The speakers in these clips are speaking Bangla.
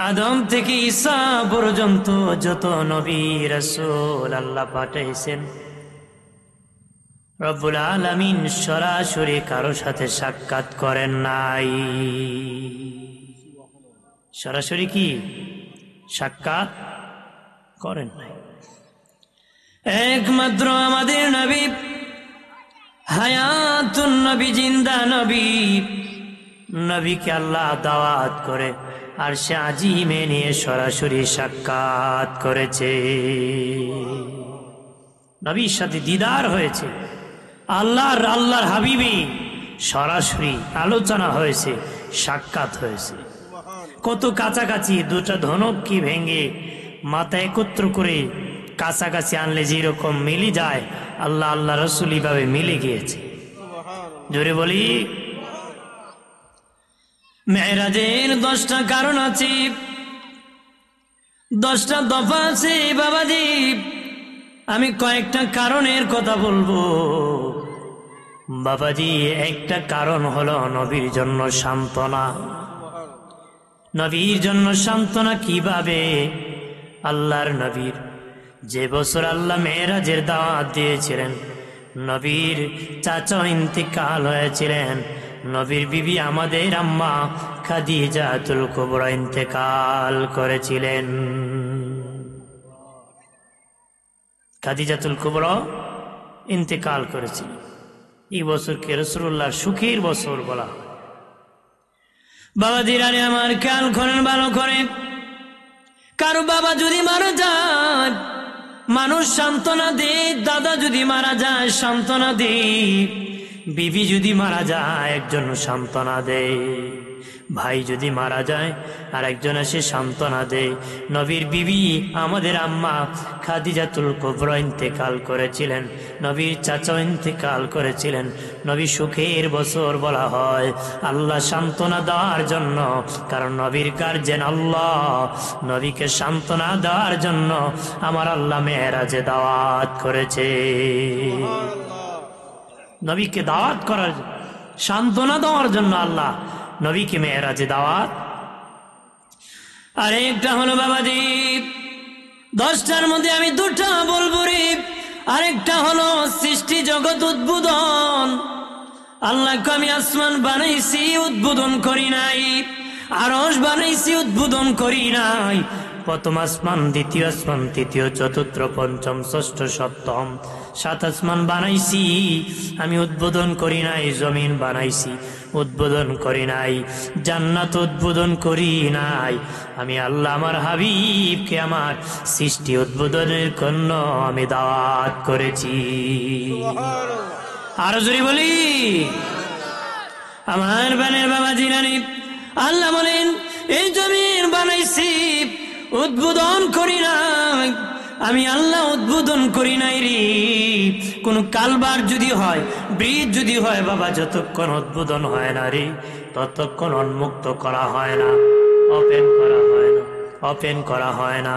আদম থেকে ঈসা পর্যন্ত যত নবী রাসূল আল্লাহ পাঠাইছেন, রব্বুল আলামিন সরাসরি কারো সাথে সাক্ষাৎ করেন নাই। সরাসরি কি সাক্ষাৎ করেন নাই। একমাত্র আমাদের নবী হায়াতুন নবী, জিন্দা নবী, নবীকে আল্লাহ দাওয়াত করে আর সে আজিমে নিয়ে সরাসরি সাক্ষাৎ করেছে। নবীর সাথে দিদার হয়েছে, আল্লাহর হাবিবি সরাসরি আলোচনা হয়েছে, সাক্ষাৎ হয়েছে। কত কাছাকাছি, দুটা ধনুককে ভেঙে মাথা একত্র করে কাছাকাছি আনলে যেরকম মিলে যায়, আল্লাহ রসুল ভাবে মিলে গিয়েছে। জোরে বলি, মেরাজের 10টা কারণ আছে, 10টা দফা আছে বাবাজি। আমি কয়েকটা কারণের কথা বলবো বাবাজি। একটা কারণ হলো নবীর জন্য সান্ত্বনা। নবীর জন্য সান্ত্বনা কিভাবে? আল্লাহর নবীর যে বছর আল্লাহ মেরাজের দাওয়াত দিয়েছিলেন, নবীর চাচা ইন্তেকাল হয়েছিলেন। নবীর বিবি আমাদের আম্মা খাদিজাতুল কুবরা ইন্তেকাল করেছিলেন। খাদিজাতুল কুবরা ইন্তেকাল করেছিলেন। এই বছরকে রাসূলুল্লাহর সুখের বছর বলা হয়। বাবাজিরা আমার খেয়াল করেন ভালো করে। কারো বাবা যদি মারা যায়, মানুষ সান্ত্বনা দেয়। দাদা যদি মারা যায়, সান্ত্বনা দেয়। বিবি যদি মারা যায়, একজন সান্ত্বনা দেয়। ভাই যদি মারা যায়, আর একজন এসে সান্ত্বনা দেয়। নবীর বিবি আমাদের আম্মা খাদিজাতুল কুবরা ইন্তেকাল করেছিলেন, নবীর চাচা ইন্তেকাল করেছিলেন। নবী সুখের বছর বলা হয় আল্লাহ সান্ত্বনা দেওয়ার জন্য, কারণ নবীর গার্জেন আল্লাহ। নবীকে সান্ত্বনা দেওয়ার জন্য আমার আল্লাহ মেরাজে দাওয়াত করেছে। নবীকে দাওয়াত করার, সান্ত্বনা দেওয়ার জন্য আল্লাহ নবীকে মেরাজে দাওয়াত। আর একটা হলো বাবাজি, 10টার মধ্যে আমি 2টা বলবো রে। আরেকটা হলো সৃষ্টি জগৎ উদ্বোধন। আল্লাহকে আমি আসমান বানাইছি, উদ্বোধন করি নাই। আরশ বানাইছি, উদ্বোধন করি নাই। প্রথম আসমান, দ্বিতীয় আসমান, তৃতীয়, চতুর্থ, পঞ্চম, ষষ্ঠ, সপ্তম, 7 আসমান বানাইছি, আমি উদ্বোধন করি নাই। জমিন বানাইছি, উদ্বোধন করি নাই। জান্নাত উদ্বোধন করি নাই। আমি আল্লাহ আমার হাবিবকে আমার সৃষ্টি উদ্বোধনের জন্য আমি দাওয়াত করেছি। আরো জোরে বলি, আমার বানের বাবা জিনানি আল্লাহ বলেন এই জমিন বানাইছি, উদ্বোধন করি নাই। আমি আল্লাহ উদ্বোধন করি নাই রে। কোন কালবার যদি হয়, ব্রিজ যদি হয় বাবা, যতক্ষণ উদ্বোধন হয় না রে, ততক্ষণ উন্মুক্ত করা হয় না, ওপেন করা হয় না, ওপেন করা হয় না,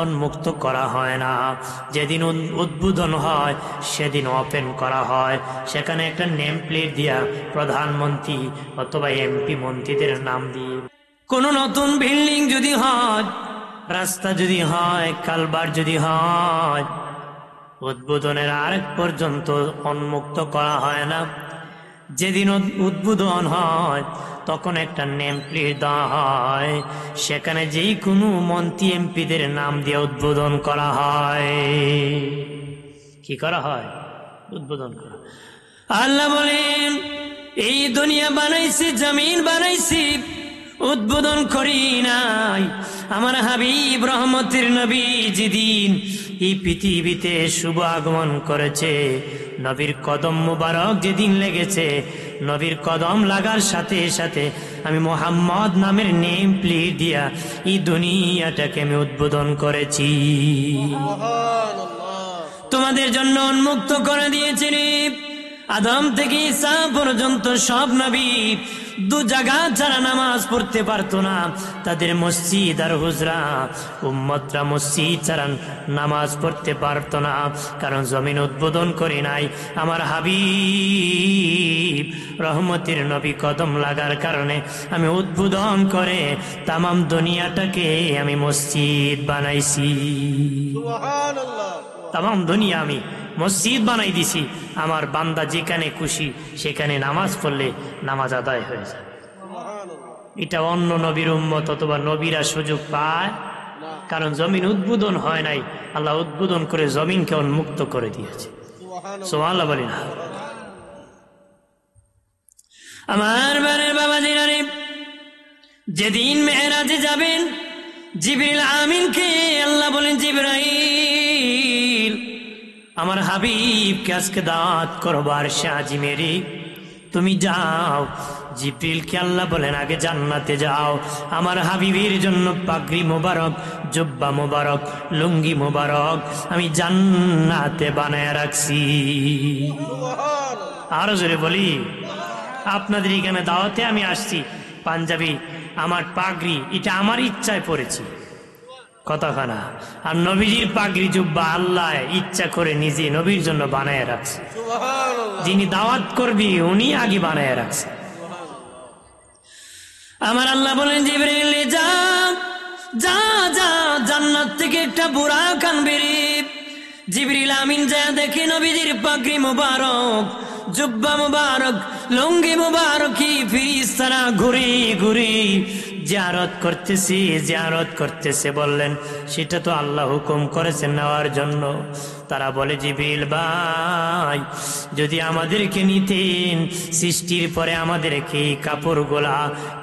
উন্মুক্ত করা হয় না। যেদিন উদ্বোধন হয় সেদিন ওপেন করা হয়। সেখানে একটা নেম প্লেট দিয়া প্রধানমন্ত্রী অথবা এমপি মন্ত্রীদের নাম দিয়ে, কোন নতুন বিল্ডিং যদি হয়, রাস্তা যদি হয়, কালবার যদি হয়, উদ্বোধনের আরেক পর্যন্ত উন্মুক্ত করা হয় না। যেদিন উদ্বোধন হয় তখন একটা নেম প্লেট দেওয়া হয়, সেখানে যেই কোনো মন্ত্রী এমপিদের নাম দিয়ে উদ্বোধন করা হয়। কি করা হয়? উদ্বোধন করা। আল্লাহ বলেন এই দুনিয়া বানাইছি, জমিন বানাইছি, উদ্বোধন করি নাই। আমার হাবিব রহমতের নবী যেদিন এই পৃথিবীতে শুভ আগমন করেছে, নবীর কদম মুবারক যেদিন লেগেছে, নবীর কদম লাগার সাথে সাথে আমি মোহাম্মদ নামের নেম প্লেট দিয়া এই দুনিয়াটাকে আমি উদ্বোধন করেছি। তোমাদের জন্য উন্মুক্ত করে দিয়েছি। আদম থেকে ঈসা পর্যন্ত সব নবী দু জায়গা ছাড়া নামাজ পড়তে পারতো না। তাদের মসজিদ আর হুজরা, উম্মতরা মসজিদ ছাড়া নামাজ পড়তে পারতো না, কারণ জমিন উদ্বোধন করে নাই আমার হাবিব রহমতের নবী কদম লাগার কারণে আমি উদ্বোধন করে তামাম দুনিয়াটাকে আমি মসজিদ বানাইছি। সুবহানাল্লাহ। তামাম দুনিয়া আমি মসজিদ বানাই দিছি। আমার বান্দা যেখানে খুশি সেখানে নামাজ পড়লে নামাজ আদায় হয়ে যায়। এটা অন্য নবীর উম্মত অথবা নবীরা সুযোগ পায়, কারণ জমিন উদ্বোধন হয় নাই, আল্লাহ উদ্বোধন করে জমিনকে উন্মুক্ত করে দিয়েছে। সুবহানাল্লাহ বলি না। আমার বারের বাবা জিনারে, যেদিন মেরাজে যাবেন জিবরিল আমিনকে আল্লাহ বলেন, জিবরাইল আমার হাবিবকে আজকে দাওয়াত করবো আরশে আজিমেরে, তুমি যাও। জিবরিলকে আল্লাহ বলেন আগে জান্নাতে যাও, আমার হাবিবের জন্য পাগড়ি মোবারক, জুব্বা মোবারক, লুঙ্গি মোবারক আমি জান্নাতে বানায় রাখছি। আরো জোরে বলি, আপনাদের এখানে দাওয়াতে আমি আসছি, পাঞ্জাবি আমার পাগড়ি এটা আমার ইচ্ছায় পড়েছি কথাখানা, আর নবীজির পাগড়ি জুব্বা আল্লাহ ইচ্ছা করে নিজে নবীর জন্য বানায় রাখছে। যিনি দাওয়াত করবি উনি আগে বানায় রাখছে। আমার আল্লাহ বলেন, জিবরিল যা যা যা, জান্নাত থেকে একটা বুরাক আনবি রে। জিবরিল আমিন যা দেখে নবীজির পাগড়ি মোবারক, জুব্বা মোবারক, লুঙ্গি মোবারকি ফিরিস্তারা ঘুরে ঘুরে জিয়ারত করতেছে। বললেন সেটা তো আল্লাহ হুকুম করেছেন নেওয়ার জন্য। তারা বলে, জিবরিল ভাই যদি আমাদেরকে নিতেন, সৃষ্টির পরে আমাদেরকে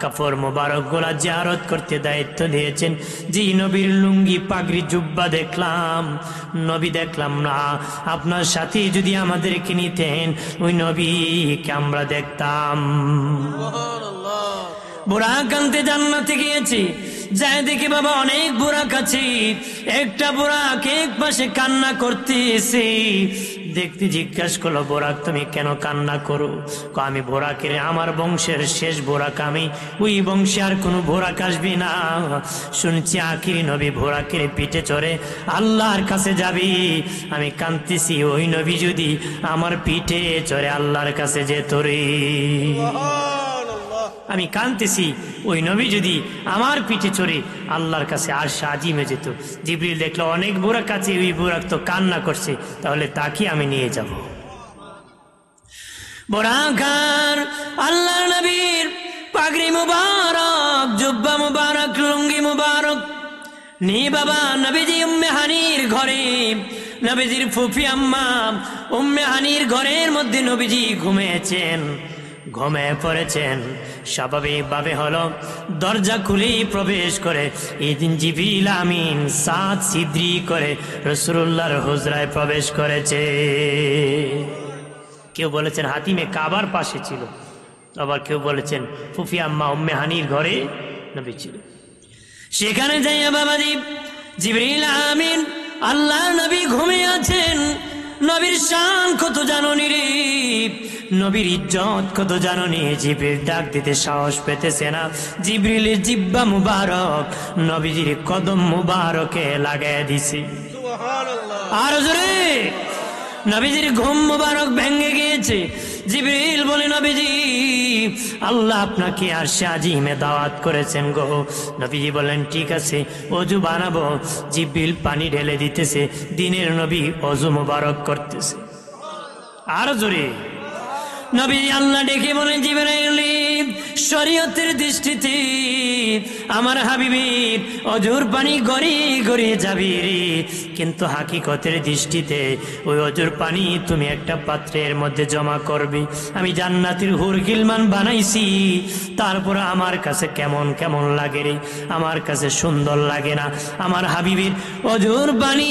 কাপড় মোবারক গোলা জিয়ারত করতে দায়িত্ব দিয়েছেন, যে নবীর লুঙ্গি পাগড়ি জুব্বা দেখলাম, নবী দেখলাম না, আপনার সাথে যদি আমাদেরকে নিতেন ওই নবীকে আমরা দেখতাম। বুরাক আনতে জান্নাতে গিয়েছি, যাই দেখি বাবা অনেক বুরাক আছে, একটা বুরাক এক পাশে কান্না করতেছে। দেখতে জিজ্ঞাসা করলো, বোরাক তুমি কেন কান্না করো? আমি বোরাকের, আমার বংশের শেষ বোরাক আমি, ওই বংশে আর কোনো বোরাক আসবি না। শুনছি আখিরি নবী বোরাকের পিঠে চড়ে আল্লাহর কাছে যাবি। আমি কাঁদতেছি, ওই নবী যদি আমার পিঠে চড়ে আল্লাহর কাছে যেত রে। আমি কাঁদতেছি, ওই নবী যদি আমার পিঠে চড়ে আল্লাহর কাছে আরশে আজিমে যেত। জিবরিল দেখলো অনেক বুরাক আছে, ওই বুরাক তো কান্না করছে, তাহলে তাকে আমি নিয়ে যাব। বুরাকার আল্লাহর নবীর পাগড়ি মুবারক, জুব্বা মুবারক, লুঙ্গি মুবারক নিয়ে বাবা নবীজি উম্মে হানির ঘরে, নবীজির ফুফি আম্মা উম্মে হানির ঘরের মধ্যে নবীজি ঘুমিয়ে পড়েছেন। স্বাভাবিকভাবে হলো দরজা খুলেই প্রবেশ করে এই দিন জিবরিল আমিন সাত সিদ্রি করে রাসূলুল্লাহর হুজরায় প্রবেশ করেছে। কেউ বলেছেন হাতিমে কাবার পাশে ছিল, আবার কেউ বলেছেন ফুফি আম্মা উম্মে হানির ঘরে নবী ছিল। সেখানে যাইয়া বাবাজি জিবরিল আমিন আল্লাহ নবী ঘুমিয়ে আছেন। নবীর শান কত জাননি রে, নবীর ইজ্জত কত জাননি। জিবরিল ডাক দিতে সাহস পেতেছে না। জিবরিলের জিব্বা মুবারক নবীজির কদম মুবারকে লাগায় দিছে। আর জোরে নবীজির ঘুম মুবারক ভেঙে গিয়েছে। জিবরিল বলে, নবীজি আল্লাহ আপনাকে আরশে আজিমে দাওয়াত করেছেন গো। নবীজি বলেন ঠিক আছে, ওযু বানাবো। জিবরিল পানি ঢেলে দিতেছে, দিনের নবী ওযু মুবারক করতেছে। আর জোরে নবী আল্লাহ ডেকে বলেন, জিবরাইল শরীয়তের দৃষ্টিতে আমার হাবিবের অজুর পানি গড়িয়ে গড়িয়ে যাবি রে, কিন্তু হাকিকতের দৃষ্টিতে ওই অজুর পানি তুমি একটা পাত্রের মধ্যে জমা করবি। আমি জান্নাতের হুর গিলমান বানাইছি, তারপর আমার কাছে কেমন কেমন লাগে রে, আমার কাছে সুন্দর লাগে না। আমার হাবিবের অজুর পানি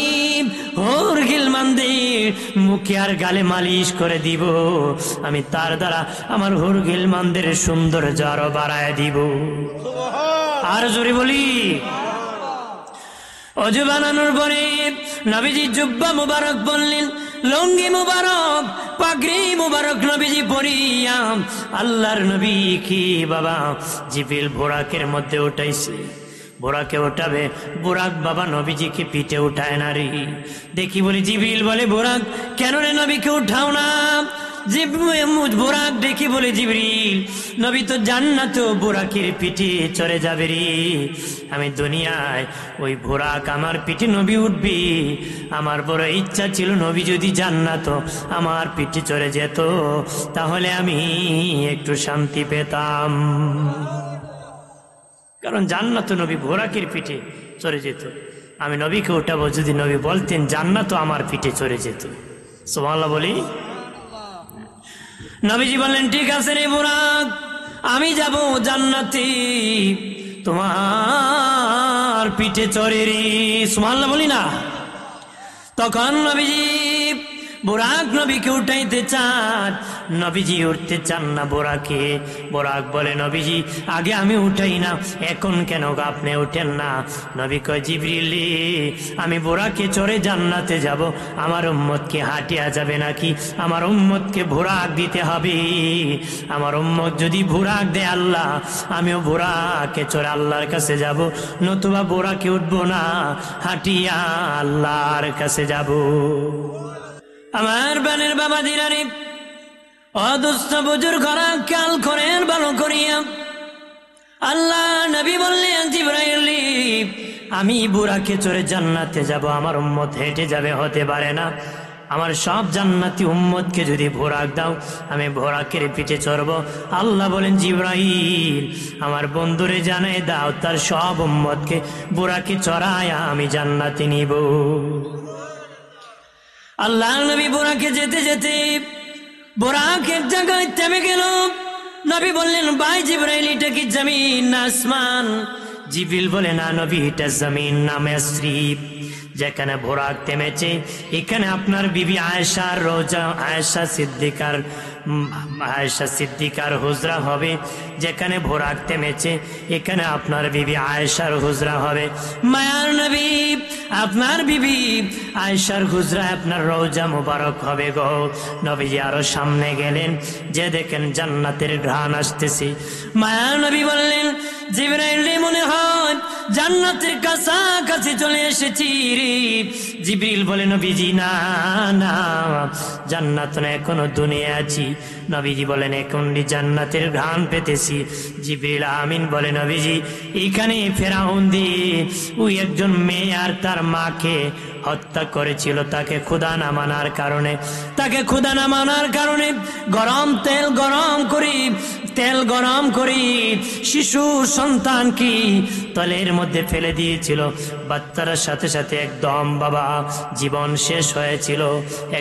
হুর গিলমানদের মুখে আর গালে মালিশ করে দিব, আমি তার দ্বারা আমার হুর গিলমানদের সৌন্দর্য আরো বাড়ায় দিব। আর জোরে বলি, অজু বানানোর পরে নবীজি জুব্বা মুবারক বললেন, লুঙ্গি মুবারক পাগড়ি মুবারক নবীজি পরিয়া আল্লাহর নবী কি বাবা জিবরিল বোরাকের মধ্যে উঠাইছে। বোরাকে উঠাবে, বোরাক বাবা নবীজিকে পিঠে উঠায় না রে। দেখি বলি জিবরিল বলে বোরাক কেন রে নবীকে উঠাও না? বোরাক দেখি বলে জিবরিল নবী তো জান্নাত বোরাকের পিঠে চড়ে যাবে রে। আমি দুনিয়ায় ওই বোরাক আমার পিঠে নবী উঠবি, আমার বড় ইচ্ছা ছিল নবী যদি জান্নাত আমার পিঠে চড়ে যেত তাহলে আমি একটু শান্তি পেতাম। কারণ জান্নাত নবী বোরাকের পিঠে চড়ে যেত, আমি নবীকে উঠাবো যদি নবী বলতেন জান্নাত আমার পিঠে চড়ে যেত। সুবহানাল্লাহ বলি। নবীজি বললেন ঠিক আছে রে বোরাক, আমি যাব জান্নাতে তোমার পিঠে চড়ে রে। সুবহানাল্লাহ বলি না। তখন নবীজি বোরাক নবীকে উঠাইতে চান, নবীজি উঠতে চান না বোরাকে। বোরাক বলে নবীজি আগে আমি উঠাই না, এখন কেন আপনি উঠেন না? নবী কয় জিবরিল আমি বোরাকে চড়ে জান্নাতে যাব, আমার উম্মতকে হাঁটিয়া যাবে নাকি? আমার উম্মতকে বোরাক দিতে হবে। আমার উম্মত যদি বোরাক দেয় আল্লাহ, আমিও বোরাকে চড়ে আল্লাহর কাছে যাব, নতুবা বোরাকে উঠবো না, হাঁটিয়া আল্লাহর কাছে যাব। আমার বানের বাবা দিনারি অদুষ্ট বুজুর্গ খেয়াল করেন ভালো করিয়া। আল্লাহ নবী বললেন জিবরাইল আমি বুরাকে চড়ে জান্নাতে যাব, আমার উম্মত হেঁটে যাবে হতে পারে না। আমার সব জান্নাতি উম্মতকে যদি বোরাক দাও আমি বোরাকের পিঠে চড়ব। আল্লাহ বলেন জিবরাইল আমার বন্ধুরে জানাই দাও তার সব উম্মতকে বোরাকে চড়ায়া আমি জান্নাতে নিব। আল্লাহ নবী বোরাকে যেতে যেতে বোরাক এক জায়গায় থেমে গেল। নবী বললেন ভাই জিবরাইল এটা কি জমিন না আসমান? জিবরিল বলে না নবী এটা জমিন না মাসরিব। যেখানে বোরাক থেমেছে এখানে আপনার বিবি আয়েশার রোজা, আয়েশা সিদ্দিকার হুজরা হবে। যেখানে বোরাক থেমেছে এখানে আপনার বিবি আয়েশার হুজরা হবে। মায়ার নবী আপনার বিবি আয়েশার হুজরা আপনার রওজা মুবারক হবে গো। নবীজি আরো সামনে গেলেন, যে দেখেন জান্নাতের ঘ্রাণ আসতেছে। মায়ার নবী বললেন জিবরাইল মনে হয় জান্নাতের কাছাকাছি চলে এসেছি রে। জিবরিল বলে নবীজি না না জান্নাত না, এখনো দুনিয়া আছি। নবীজি বলেন এখন জান্নাতের ঘ্রাণ পেতেছি। জিবরিল আমিন বলে নবীজি এখানে ফেরাউন দিয়ে ওই একজন মেয়ে আর তার মাকে হত্যা করেছিল, তাকে খোদা না মানার কারণে গরম তেল গরম করি শিশু সন্তান কি তলের মধ্যে ফেলে দিয়েছিল। বাচ্চার সাথে সাথে একদম বাবা জীবন শেষ হয়েছিল,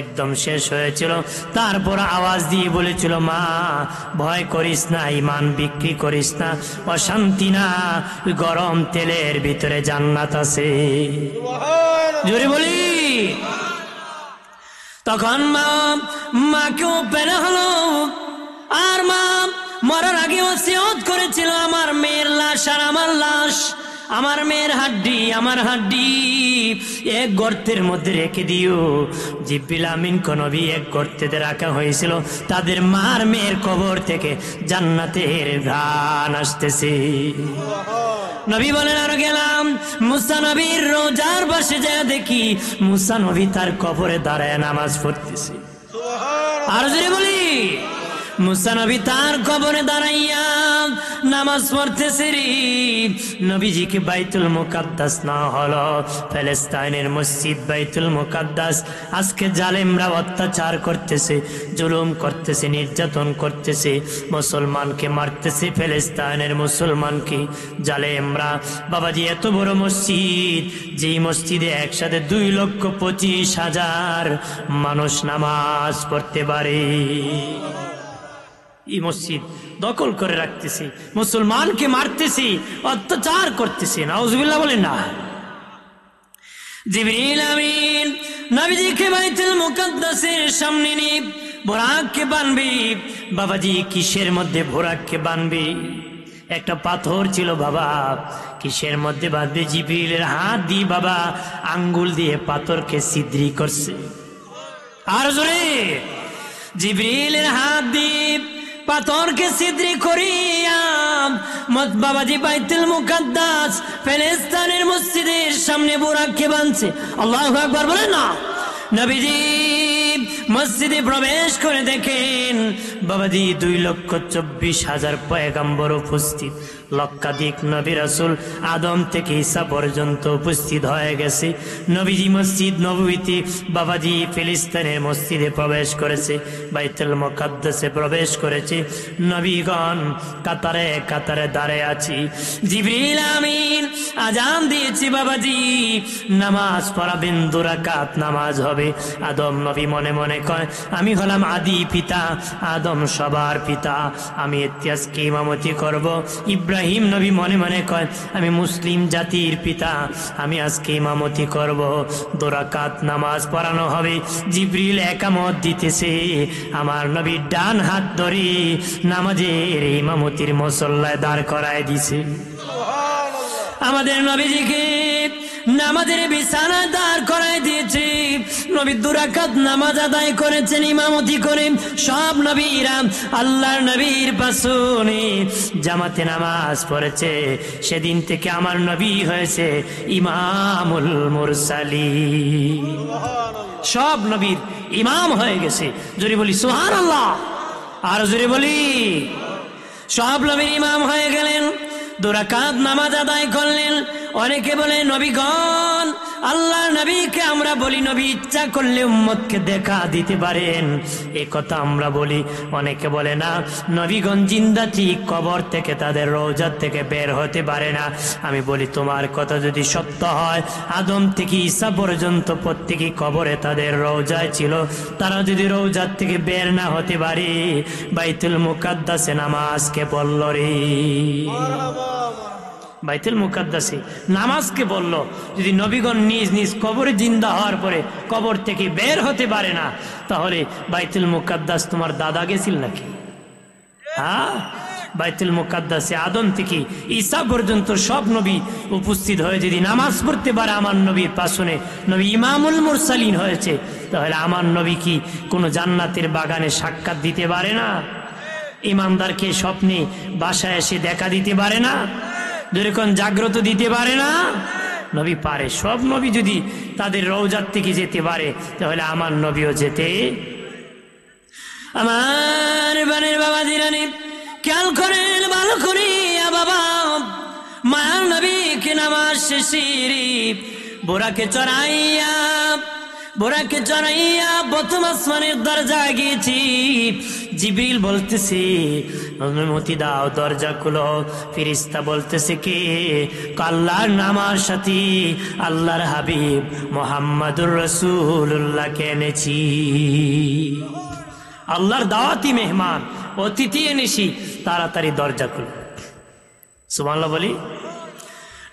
একদম শেষ হয়েছিল। তারপর আওয়াজ দিয়ে বলেছিল মা ভয় করিস না, ঈমান বিক্রি করিস না, অশান্তি না, গরম তেলের ভিতরে জান্নাত আছে। জোরে বলি। তখন মাকেও পেলে হলো, আর মা মরার আগে ওসিয়ত করেছিল আমার মেয়ের লাশ আর আমার লাশ, আমার মেয়ের হাড্ডি এক গর্তের মধ্যে রেখে দিও। জিবরিল আমিন নবী এক গর্তেতে রাখা হয়েছিল, তাদের মার মেয়ের কবর থেকে জান্নাতের ঘ্রাণ আসতেছে। নবী বলেন আরো গেলাম মুসা নবীর রোজার পাশে যায় দেখি মুসা নবী তার কবরে দাঁড়ায় নামাজ পড়তেছে। আর যদি বলি মুসা নবী তার কবরে দাঁড়াইয়া নামাজ পড়তেছে রে। নবীজিকে বাইতুল মুকাদ্দাস না হলো ফিলিস্তিনের মসজিদ বাইতুল মুকাদ্দাস আজকে জালেমরা অত্যাচার করতেছে, জুলুম করতেছে, নির্যাতন করতেছে, মুসলমানকে মারতেছে, ফিলিস্তিনের মুসলমানকে জালেমরা। বাবাজি এত বড় মসজিদ, যেই মসজিদে একসাথে 2,25,000 মানুষ নামাজ পড়তে পারে, এই মসজিদ দখল করে রাখতেছি, মুসলমানকে মারতেছি, অত্যাচার করতেছি। নাউজুবিল্লাহ বলেন না। জিবরিল আমিন নবীজিকে বাইতুল মুকাদ্দাসের সামনে নিয়ে বোরাককে বানবি। বাবাজি কিসের মধ্যে বোরাককে বানবি? একটা পাথর ছিল বাবা, কিসের মধ্যে বাঁধবে? জিবরিলের হাত দিয়ে বাবা আঙ্গুল দিয়ে পাথরকে ছিদ্রি করছে। আর জোরে জিবরিলের হাত দিয়ে পাথরকে ছিদ্রি করিয়া বাবাজি বাইতুল মুকাদ্দাস ফিলিস্তিনের মসজিদের সামনে বুরাককে বাঁধছে। আল্লাহু আকবার বলেন না। নবীজি মসজিদে প্রবেশ করে দেখেন বাবাজি 2,24,000 পয়গম্বর উপস্থিত, লক্ষাধিক নবী রাসূল আদম থেকে ঈসা পর্যন্ত উপস্থিত হয়ে গেছে। নবীজি মসজিদ নববীতে বাবাজি ফিলিস্তিনের মসজিদে প্রবেশ করেছে, বাইতুল মুকাদ্দাসে প্রবেশ করেছে। নবীগণ কাতারে কাতারে দাঁড়িয়ে আছি। জিবরিল আমিন আজান দিয়েছি বাবাজি, নামাজ পড়াবেন, 2 রাকাত নামাজ হবে। আদম নবী মনে মনে কয় আমি হলাম আদি পিতা, আদম সবার পিতা, আমি ইতিহাসকে ইমামতি করব। ইব্রাহিম নবী মনে মনে কয় আমি মুসলিম জাতির পিতা, আমি আজকে ইমামতি করব। 2 রাকাত নামাজ পড়ানো হবে। জিবরিল একামত দিতেছে, আমার নবীর ডান হাত ধরে নামাজের ইমামতির মুসল্লায় দাঁড় করায় দিছে। আমাদের নবীজিকে নামাজের বিছানা দাঁড় করায় দিয়েছে। নবী 2 রাকাত নামাজ আদায় করেছেন ইমামতি করে। সব নবীরা আল্লাহর নবীর পাশে জামাতে নামাজ পড়েছে। সেদিন থেকে আমার নবী হয়েছে ইমামুল মুরসালিন, সব নবীর ইমাম হয়ে গেছে। জোরে বলি সুবহানাল্লাহ, আর জোরে বলি। সব নবীর ইমাম হয়ে গেলেন, 2 রাকাত নামাজ আদায় করলেন। অনেকে বলে নবীগণ আল্লাহ নবীকে আমরা বলি নবী ইচ্ছা করলে উম্মতকে দেখা দিতে পারেন, এই কথা আমরা বলি। অনেকে বলে না, নবীগণ জিন্দা ঠিক কবর থেকে তাদের রওজা থেকে বের হতে পারে না। আমি বলি তোমার কথা যদি সত্য হয়, আদম থেকে ঈসা পর্যন্ত প্রত্যেকে কবরে তাদের রওজায় ছিল, তারা যদি রওজা থেকে বের না হতে পারে, বাইতুল মুকাদ্দাসে নামাজকে পড়ল রে। বাইতুল মুকাদ্দাসে নামাজকে বলল। যদি নবীগণ নিজ নিজ কবরে জিন্দা হওয়ার পরে কবর থেকে বের হতে পারে না, তাহলে বাইতুল মুকাদ্দাস তোমার দাদা গেছিল নাকি? হ্যাঁ, বাইতুল মুকাদ্দাসে আদম থেকে ঈসা পর্যন্ত সব নবী উপস্থিত হয়ে যদি নামাজ পড়তে পারে আমার নবীর পাশনে, নবী ইমামুল মুরসালিন হয়েছে, তাহলে আমার নবী কি কোনো জান্নাতের বাগানে সাক্ষাৎ দিতে পারে না? ইমানদারকে স্বপ্নে বাসায় এসে দেখা দিতে পারে না? যেরকম জাগ্রত দিতে পারে না? নবী পারে। সব নবী যদি তাদের রওজাত থেকে যেতে পারে, তাহলে আমার নবীও যেতে। আমার বানের বাবা জিরানি খেয়াল করেন ভালো করিয়া বাবা, মায়ার নবীকে নামাজ শেষে বোরাকে চড়াইয়া প্রথম আসমানের দরজায় গিয়েছি। জিবরিল বলতেছে অনুমতি দাও, দরজা খুলো। ফেরেশতা বলতেছে কে? আল্লাহর নামার সাথে আল্লাহর হাবিব মুহাম্মাদুর রাসূলুল্লাহকে এনেছি। আল্লাহর দাওয়াতি মেহমান, অতিথি এনেছি, তাড়াতাড়ি দরজা খুলো। সুবহানাল্লাহ বলি।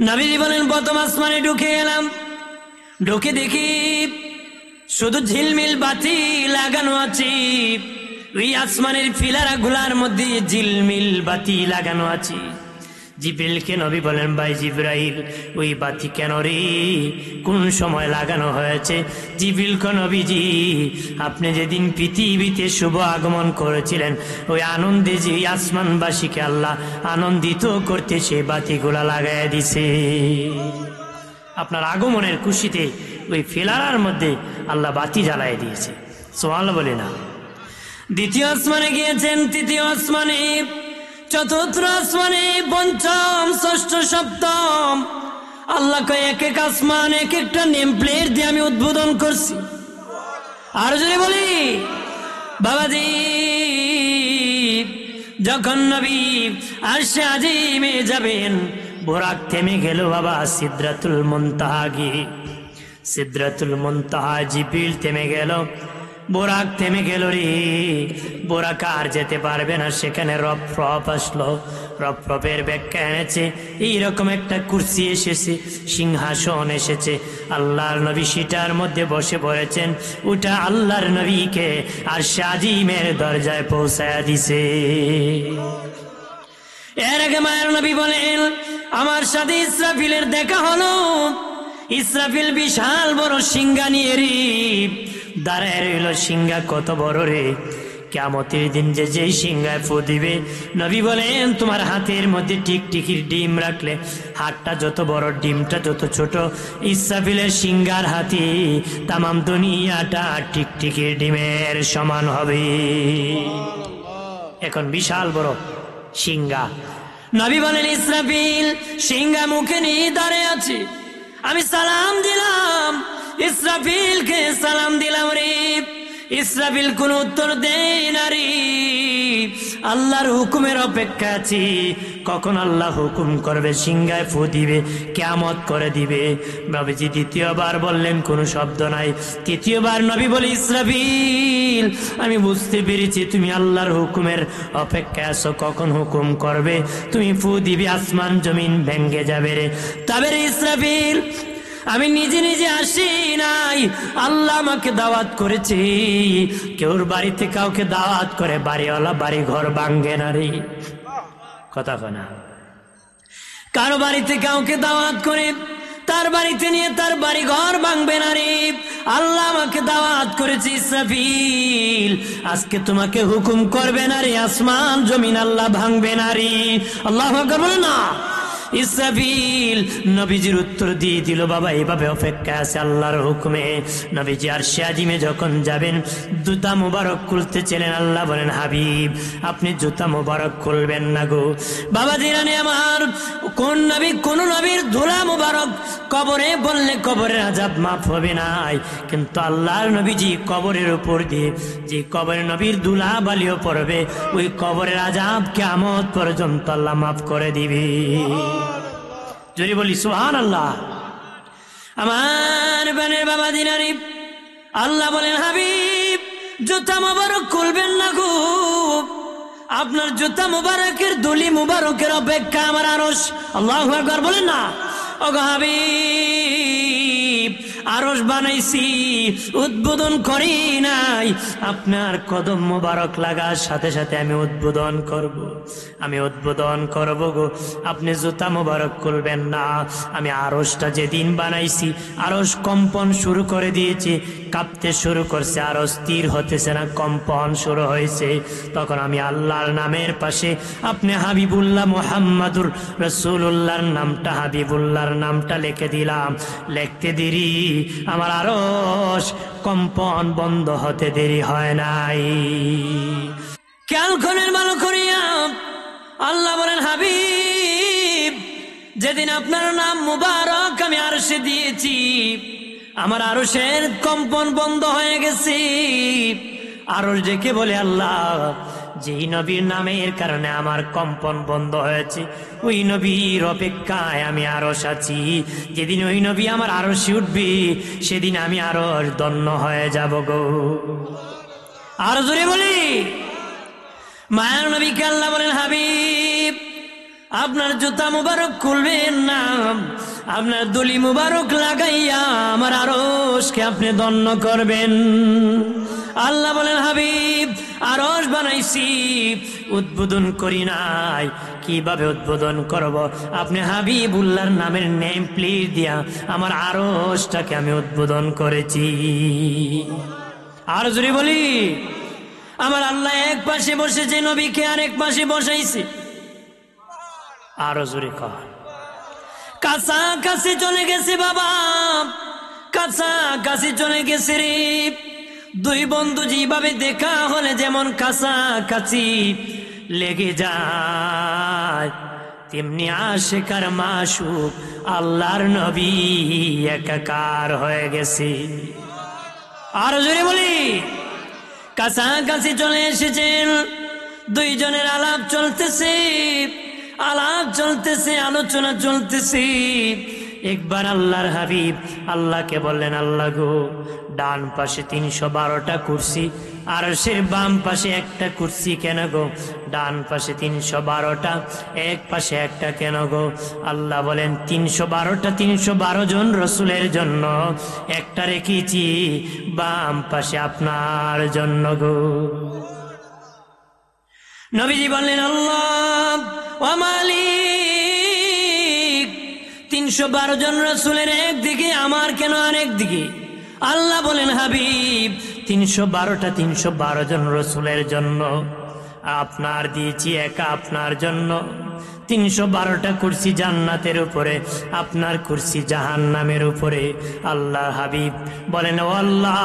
নবীজি বলেন প্রথম আসমানে ঢুকে এলাম, ঢুকে দেখি শুধু ঝিলমিল বাতি লাগানো আছে। ওই আসমানের ফিলারা গুলার মধ্যে ঝিলমিল বাতি লাগানো আছে। জিবরিলকে নবী বলেন ভাই জিবরাইল, ওই বাতি কেন রে? কোন সময় লাগানো হয়েছে? জিবরিল কো নবীজি, আপনি যেদিন পৃথিবীতে শুভ আগমন করেছিলেন, ওই আনন্দে যে আসমানবাসীকে আল্লাহ আনন্দিত করতে সে বাতিগুলা লাগাই দিছে। আপনার আগমনের খুশিতে ওই ফিলারার মধ্যে আল্লাহ বাতি জ্বালাই দিয়েছে। সুবহানাল্লাহ বলে না। দ্বিতীয় আসমানে গিয়েছেন, তৃতীয় আসমানে, চতুর্থ আসমানে, পঞ্চম, ষষ্ঠ, সপ্তম। আল্লাহ কয় এক এক আসমান এক একটা নেম প্লেট দিয়ে আমি উদ্বোধন করছি। আর যদি বলি বাবাজি, যখন নবী আরশে আজিমে যাবেন, বোরাক থেমে গেল বাবা সিদরাতুল মুনতাহা গিয়ে। সিদরাতুল মুনতাহা জিবরিল থেমে গেল, বোরাক থেমে গেল রে। বোরাক আর যেতে পারবে না, সেখানে রফরফ আসলো। রফরফের ব্যাখ্যা এনেছে এইরকম একটা কুরসি এসেছে, সিংহাসন এসেছে, আল্লাহর নবী সেটার মধ্যে বসে পড়েছেন। ওটা আল্লাহর নবীকে আরশে আজিমের দরজায় পৌঁছায়া দিছে। এর আগে মায়ের নবী বলেন আমার সাথে ইসরাফিলের দেখা হলো। ইসরাফিল বিশাল বড় সিংহা নিয়ে রে দাঁড়ায় রইল। সিংহা কত বড় রে! কিয়ামতের দিন যে যেই সিংহায় ফু দিবে, নবী বলেন তোমার হাতের মধ্যে টিকটিকির ডিম রাখলে হাতটা যত বড় ডিমটা যত ছোট, ইসরাফিলের সিংহার হাতে তামাম দুনিয়াটা টিকটিকির ডিমের সমান হবে। এখন বিশাল বড় সিংহা। নবী বলেন ইসরাফিল সিংহা মুখে নিয়ে দাঁড়িয়ে আছে, আমি সালাম দিলাম, ইসরাফিলকে সালাম দিলাম রে। ইসরাফিল কোন উত্তর দেয় না রে। আল্লাহর হুকুমের অপেক্ষা আছি, কখন আল্লাহ হুকুম করবে সিংহায় ফু দিবে, কিয়ামত করে দিবে। নবীজি দ্বিতীয়বার বললেন, কোনো শব্দ নাই। তৃতীয়বার নবী বলে, ইসরাফিল আমি বুঝতে পেরেছি তুমি আল্লাহর হুকুমের অপেক্ষায় আছো, কখন হুকুম করবে তুমি ফু দিবে, আসমান জমিন ভেঙ্গে যাবে রে। তবে রে ইসরাফিল আমি নিজে নিজে আসি নাই, আল্লাহ আমাকে দাওয়াত করেছে। কেউর বাড়িতে কাউকে দাওয়াত করে বাড়িওয়ালা বাড়ি ঘর ভাঙ্গে না রে, কথা না। কারো বাড়িতে কাউকে দাওয়াত করে তার বাড়িতে নিয়ে তার বাড়ি ঘর ভাঙবে না রে। আল্লাহ আমাকে দাওয়াত করেছে, ইসরাফিল আজকে তোমাকে হুকুম করবে না রে, আসমান জমিন আল্লাহ ভাঙবে না রে। আল্লাহু আকবার বলে না। ইসরাফিল নবীজির উত্তর দিয়ে দিল, বাবা এভাবে অপেক্ষা আছে আল্লাহর হুকুমে। নবীজি আরশে আজিমে যখন যাবেন, জুতা মুবারক খুলতে ছিলেন, আল্লাহ বলেন, হাবিব আপনি জুতা মুবারক খুলবেন না গো। বাবা জিরানে আমার, কোন নবীর ধুলা মুবারক কবরে বললে কবরের আযাব মাফ হবে না, কিন্তু আল্লাহর নবীজি কবরের উপর দিয়ে যে কবরে নবীর ধুলা বালিও পড়বে, ওই কবরের আযাব কিয়ামত পর্যন্ত আল্লাহ মাফ করে দিবে। যদি বলি সুবহানাল্লাহ। আমার বানের বাবা দিনারি, আল্লাহ বলেন, হাবিব জুতা মুবারক খুলবেন না গো, আপনার জুতা মুবারকের দুলি মুবারকের অপেক্ষা আমার আরশ। আল্লাহু আকবার বলেন না। ও গো হাবিব আরশ বানাইছি, উদ্বোধন করি নাই, আপনার কদম মুবারক লাগার সাথে সাথে আমি উদ্বোধন করব গো। আপনি জুতা মুবারক খুলবেন না। আমি আরশটা যেদিন বানাইছি, আরশ কম্পন শুরু করে দিয়েছে, কাঁপতে শুরু করছে, আরশ স্থির হতেছে না, কম্পন শুরু হয়েছে। তখন আমি আল্লাহর নামের পাশে আপনি হাবিবুল্লাহ মুহাম্মাদুর রাসূলুল্লাহর নামটা, হাবিবুল্লাহর নামটা লিখে দিলাম। লিখতে দেরি আমার আরশ কম্পন বন্ধ হতে দেরি হয় নাই। খেয়াল করেন ভালো করিয়া, আল্লাহ বলেন, হাবিব যেদিন আপনার নাম মুবারক আমি আরশে দিয়েছি, আমার আরশের কম্পন বন্ধ হয়ে গেছে। আরশ ডেকে বলে, আল্লাহ যেই নবীর নামের কারণে আমার কম্পন বন্ধ হয়েছে, ওই নবীর অপেক্ষায় আমি আরশ আছি। যেদিন ওই নবী আমার আরশে উঠবে, সেদিন আমি আরশ ধন্য হয়ে যাব গো। আর জোরে বলি, মায়ার নবীকে আল্লাহ বলেন, হাবিব আপনার জুতা মুবারক খুলবেন না, আপনার দুলি মুবারক লাগাইয়া আমার আরশকে আপনি ধন্য করবেন। আল্লাহ বলেন, হাবিব আরশ বানাইছি, উদ্বোধন করি নাই। কিভাবে উদ্বোধন করব? আপনি হাবিবুল্লাহর নামের নেম প্লেট দিয়া আমার আরশটাকে আমি উদ্বোধন করেছি। আর জোরে বলি, আমার আল্লাহ এক পাশে বসেছে, নবীকে আরেক পাশে বসাইছে। আরো জোরে কর, কাছাকাছি চলে গেছে বাবা, কাছাকাছি চলে গেছে রে। দুই বন্ধু যেভাবে দেখা হলে যেমন কাছাকাছি লেগে যায়, তেমনি আশিকার মাশুক আল্লাহর নবী একাকার হয়ে গেছে। আরো জোরে বলি, কাছাকাছি চলে এসেছেন, দুইজনের আলাপ চলতেছে, আলোচনা চলতেছে। একবার আল্লাহর হাবিব আল্লাহকে বললেন, আল্লাহ গো, ডান পাশে 312টা কুরসি, আরশের বাম পাশে একটা কুরসি কেন গো? ডান পাশে 312টা, এক পাশে একটা কেন গো? আল্লাহ বলেন, 312টা 312 জন রসুলের জন্য, একটা রেখেছি বাম পাশে আপনার জন্য গো। নবীজি বললেন, আল্লাহ ও মালিক, 312 জন রসুলের একদিকে, আমার কেন আরেক দিকে? আল্লাহ বলেন, হাবিব 312টা 312 জন রসুলের জন্য, আপনার দিয়েছি একা আপনার জন্য 312টা কুরসি জান্নাতের উপরে, আপনার কুরসি জাহান্নামের উপরে। আল্লাহ হাবিব বলেন, ও আল্লাহ,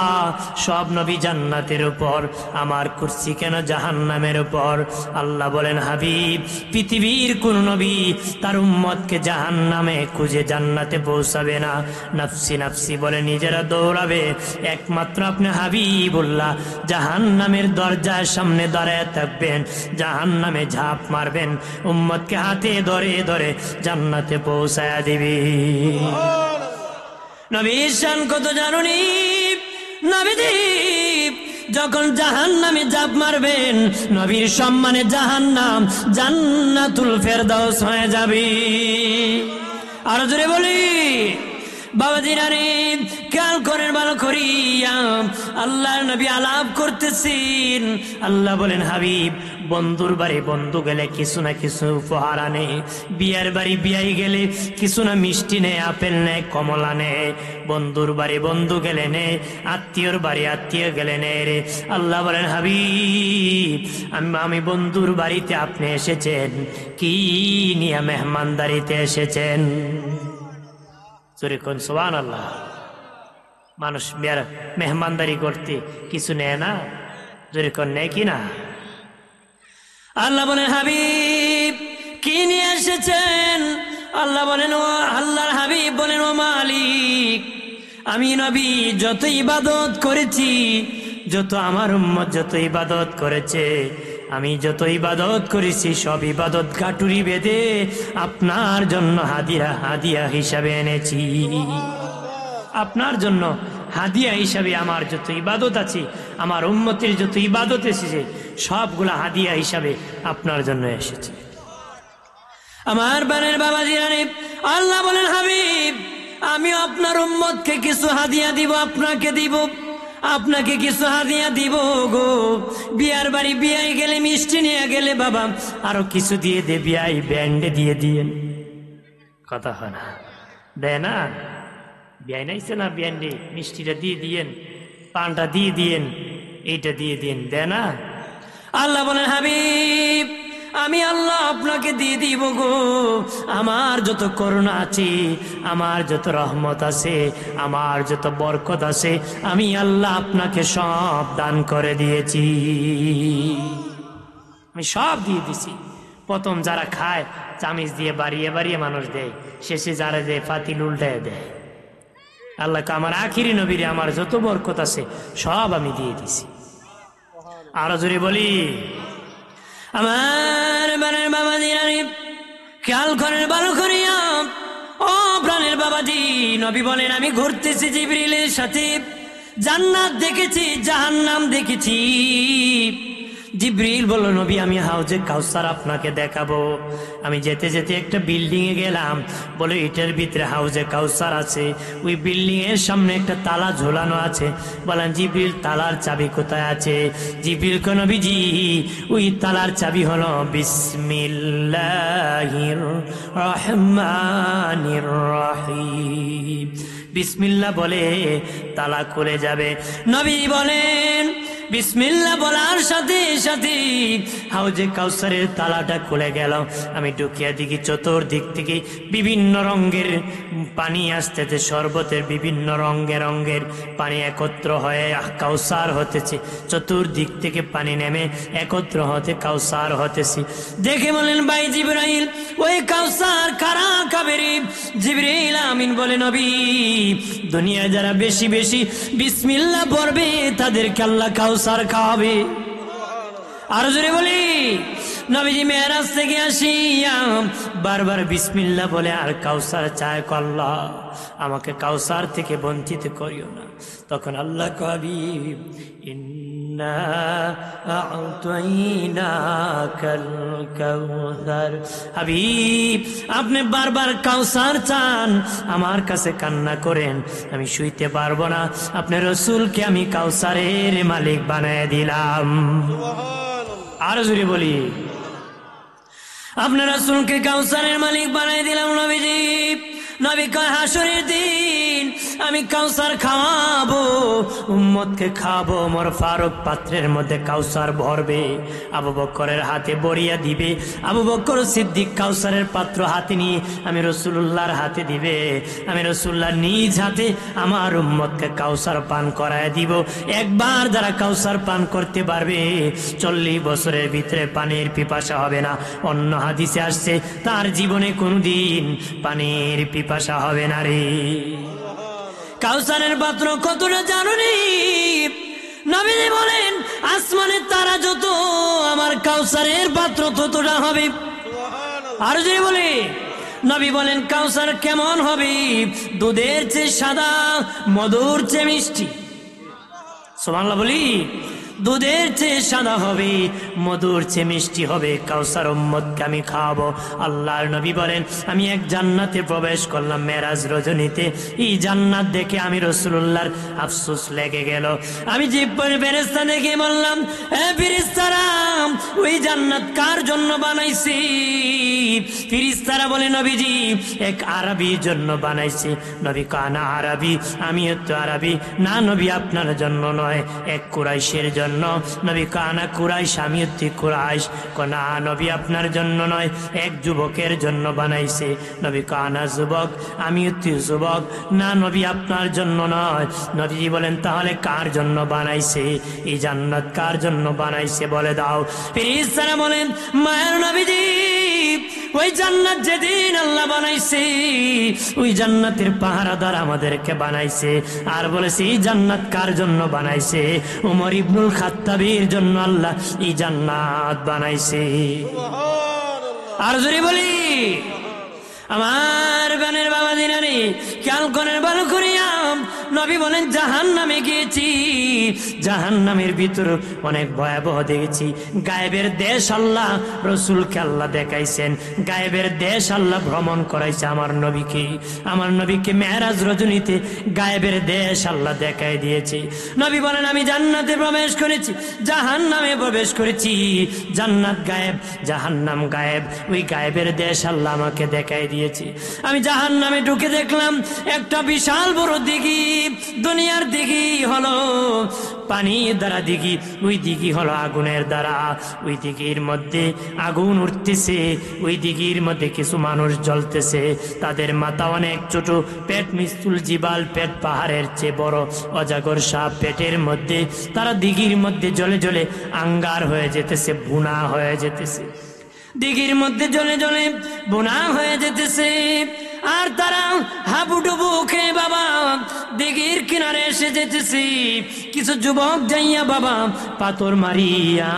সব নবী জান্নাতের উপর, আমার কুরসি কেন জাহান্নামের উপর? আল্লাহ বলেন, হাবিব, পৃথিবীর কোন নবী তার উম্মতকে জাহান্নামে খুঁজে জান্নাতে পৌঁছাবে না, নাফসি নাফসি বলে নিজেরা দৌড়াবে। একমাত্র আপনি হাবিবুল্লাহ জাহান্নামের দরজার সামনে দাঁড়ায় থাকবেন, জাহান্নামে ঝাঁপ মারবেন, উম্মতকে হাতে ধরে ধরে জান্নাতে পৌঁছায়া দিবি। নবীর শান কত জানুনি? নবীজি যখন জাহান্নামে ঝাঁপ মারবেন, নবীর সম্মানে জাহান্নাম জান্নাতুল ফেরদাউস হয়ে যাবে। আর জোরে বলি বাবাজিরা রে, খেয়াল করেন ভালো করিয়া, আল্লাহ নবী আলাপ করতেছেন। আল্লাহ বলেন, হাবিব, বন্ধুর বাড়ি বন্ধু গেলে কিছু না কিছু উপহার আনে, বিয়ার বাড়ি বিয়াই গেলে কিছু না মিষ্টি নে, আপেল নে, কমলা নে। বন্ধুর বাড়ি বন্ধু গেলে নে, আত্মীয়র বাড়ি আত্মীয় গেলে নে রে। আল্লাহ বলেন, হাবিব, আমি বন্ধুর বাড়িতে আপনি এসেছেন, কি নিয়ে মেহমানদারিতে এসেছেন? সুবহানাল্লাহ। মানুষ মেহমানদারি করতে কিছু নেয় না, যেরকম নেয় কি না? আল্লাহ বলেন, হাবিব, কি নিয়ে এসেছেন? আল্লাহ বলেন, ও আল্লাহর হাবিব বলেন, ও মালিক, আমি নবী যত ইবাদত করেছি, যত আমার উম্মত যত ইবাদত করেছে, আমি যত ইবাদত করেছি, সব ইবাদত গাটুরি বেঁধে আপনার জন্য হাদিয়া হিসাবে এনেছি। আপনার জন্য হাদিয়া হিসাবে আমার যত ইবাদত আছে, আমার উম্মতের যত ইবাদত এসেছে, সবগুলা হাদিয়া হিসাবে আপনার জন্য এসেছে। আমার বানের বাবা জিরানে আল্লাহ বলেন, হাবিব, আমি আপনার উম্মতকে কিছু হাদিয়া দিব, আপনাকে দিব, আপনাকে কিছু হাদিয়া দিব গো। বিয়ার বাড়ি বিয়াই গেলে মিষ্টি নিয়ে গেলে বাবা আরো কিছু দিয়ে দে, বিয়াই ব্যান্ডে দিয়ে দিয়েন। কথা হয় না? দেয় না? বিয়াই নাইছে না, ব্যান্ডে মিষ্টিটা দিয়ে দিয়েন, পানটা দিয়ে দিয়েন, এইটা দিয়ে দিয়েন, দেয় না? আল্লাহ বলেন, হাবিব, আমি আল্লাহ আপনাকে দিয়ে দিব গো। আমার যত করুণা আছে, আমার যত রহমত আছে, আমার যত বরকত আছে, আমি আল্লাহ আপনাকে সব দান করে দিয়েছি। আমি সব দিয়ে দিছি। প্রথম যারা খায় চামিচ দিয়ে বাড়িয়ে বাড়িয়ে মানুষ দেয়, শেষে যারা দেয় পাতিল উল্টায় দেয়। আল্লাহকে আমার আখিরি নবীরে আমার যত বরকত আছে সব আমি দিয়ে দিছি। আরো জোরে বলি, আমার বানের বাবাজি রানী, খেয়াল করেন ভালো করিয়া, ও প্রাণের বাবাজি। নবী বলেন, আমি ঘুরতেছি জিবরিলের সাথে, জান্নাত দেখেছি, জাহান্নাম দেখেছি। জিবরিল বলল, নবী, আমি হাউজে কাউসার আপনাকে দেখাবো। আমি যেতে যেতে একটা বিল্ডিং এ গেলাম, বলে এটার ভিতরে হাউজে কাউসার আছে। ওই বিল্ডিং এর সামনে একটা তালা ঝোলানো আছে। বলেন, জিবরিল, তালার চাবি কোথায় আছে? জিবরিল কো, নবীজি, ওই তালার চাবি হলো বিসমিল্লাহির রহমানির রহিম। বিসমিল্লাহ বলে তালা খুলে যাবে। নবী বলেন, বিসমিল্লাহ বলার সাথে সাথে হাউজে কাউসারের তালাটা খুলে গেল। আমি ঢুকিয়া দেখি চতুর্দিক থেকে বিভিন্ন রঙের পানি আসতেছে, শরবতের বিভিন্ন রঙের পানি একত্র হয়ে কাউসার হতেছে। চতুর্দিক থেকে পানি নেমে একত্র হতে কাউসার হতেছে। দেখে বলেন, ভাই জিবরাইল, ওই কাউসার কারা খাবে রে? জিবরাইল আমিন বলে, নবী, দুনিয়া যারা বেশি বেশি বিসমিল্লাহ পড়বে তাদেরকে আল্লাহ কাউসার খাওয়াবে। আর জোরে বলি, নবীজি মেরাজ থেকে আসিয়া বারবার বিসমিল্লাহ বলে আর কাউসার চায়, আল্লাহ আমাকে কাউসার থেকে বঞ্চিত করিও না। তখন আল্লাহ কবি, ইন্না আ'তাইনাকাল কাউসার। হাবিব, আপনি বারবার কাউসার চান, আমার কাছে কান্না করেন, আমি শুইতে পারবো না। আপনার রসুলকে আমি কাউসারের মালিক বানায় দিলাম। আর জুড়ে বলি, আপনার রাসূলকে কাউসারের মালিক বানাই দিলাম। নবীজি, নবী কয়, হাসরের দিন আমি কাউসার খাওয়াবো, উম্মতকে খাওয়াবো। ওমর ফারুক পাত্রের মধ্যে কাউসার ভরবে, আবু বকরের হাতে বরিয়া দিবে। আবু বকর সিদ্দিক কাউসারের পাত্র হাতে নিয়ে আমি রাসূলুল্লাহর হাতে দিবে। আমি রাসূলুল্লাহ নিজ হাতে আমার উম্মতকে কাউসার পান করায় দিব। একবার যারা কাউসার পান করতে পারবে 40 বছরের ভিতরে পানির পিপাসা হবে না। অন্য হাদিসে আসছে তার জীবনে কোনদিন পানির পিপাসা হবে না রে। কাউসারের পাত্র কতটা জানুনি? নবীজি বলেন আসমানের তারা যত, আমার কাউসারের পাত্র ততটা হবে। আর যদি বলে, নবী বলেন কাউসার কেমন হবে? দুধের চেয়ে সাদা, মধুর চেয়ে মিষ্টি। সুবহানাল্লাহ বলি, দুধের চেয়ে সাদা হবে, মধুর চেয়ে মিষ্টি হবে। কাউসার উম্মতকে আমি খাওয়াবো। আল্লাহর নবী বলেন আমি এক জান্নাতে প্রবেশ করলাম মেরাজ রজনীতে। এই জান্নাত দেখে আমি রাসূলুল্লাহর আফসোস লেগে গেল। আমি যে ফেরেশতা দেখে বললাম, এ ফেরেশতারা, ওই জান্নাত কার জন্য বানাইছি? ফেরেশতারা বলে, নবীজি এক আরবির জন্য বানাইছি। নবী কানা আরবি, আমিও তো আরবি। না নবী আপনার জন্য নয়, এক কুরাইশের জন্য। নবী কানা কুরাইশ, আমিও তো কুরাইশ। না নবী আপনার জন্য নয়, এক যুবকের জন্য বানাইছে। নবী কানা যুবক, আমিও তো যুবক। না নবী আপনার জন্য নয়। নবীজি বলেন তাহলে কার জন্য বানাইছে? এই জান্নাত কার জন্য বানাইছে বলে দাও। ফেরেশতারা বলেন, মায়ের নবীজি ওই জান্নাত যেদিন আল্লাহ বানাইছে, ওই জান্নাতের পাহারাদার আমাদেরকে বানাইছে। আর বলেছে এই জান্নাত কার জন্য বানাইছে? উমর ইবনুল খাত্তাবের জন্য আল্লাহ এই জান্নাত বানাইছে। আর যদি বলি, আমার গানের বাবা দিনারে খেয়াল করেন ভালো করিয়াম। নবী বলেন জাহান্নামে গিয়েছি, জাহান্নামের ভিতর অনেক ভয়াবহ দেখেছি। গায়েবের দেশ আল্লাহ রসুলকে আল্লাহ দেখাইছেন, গায়েবের দেশ আল্লাহ ভ্রমণ করাইছে আমার নবীকে। আমার নবীকে মেরাজ রজনীতে গায়েবের দেশ আল্লাহ দেখাই দিয়েছে। নবী বলেন আমি জান্নাতে প্রবেশ করেছি, জাহান্নামে প্রবেশ করেছি। জান্নাত গায়েব, জাহান্নাম গায়েব। ওই গায়েবের দেশ আল্লাহ আমাকে দেখাই দিয়েছে। আমি জাহান্নামে ঢুকে দেখলাম একটা বিশাল বড় দিঘি। দুনিয়ার দিঘি হলো পানির দ্বারা দিঘি, ওই দিঘি হলো আগুনের দ্বারা। ওই দিঘির মধ্যে আগুন উঠতেছে, ওই দিঘির মধ্যে কিছু মানুষ জ্বলতেছে। তাদের মাথা অনেক ছোট, পেট মিস্তুল জিবাল, পেট পাহাড়ের চেয়ে বড়। অজাগর সাপ পেটের মধ্যে। তারা দিঘির মধ্যে জ্বলে জ্বলে আঙ্গার হয়ে যেতেছে, বুনা হয়ে যেতেছে। দিঘির মধ্যে জ্বলে জ্বলে বোনা হয়ে যেতেছে। আর তারা হাবুডুবু খেয়ে বাবা দিঘির কিনারে এসে যেতেছে। কিছু যুবক যাইয়া বাবা পাথর মারিয়া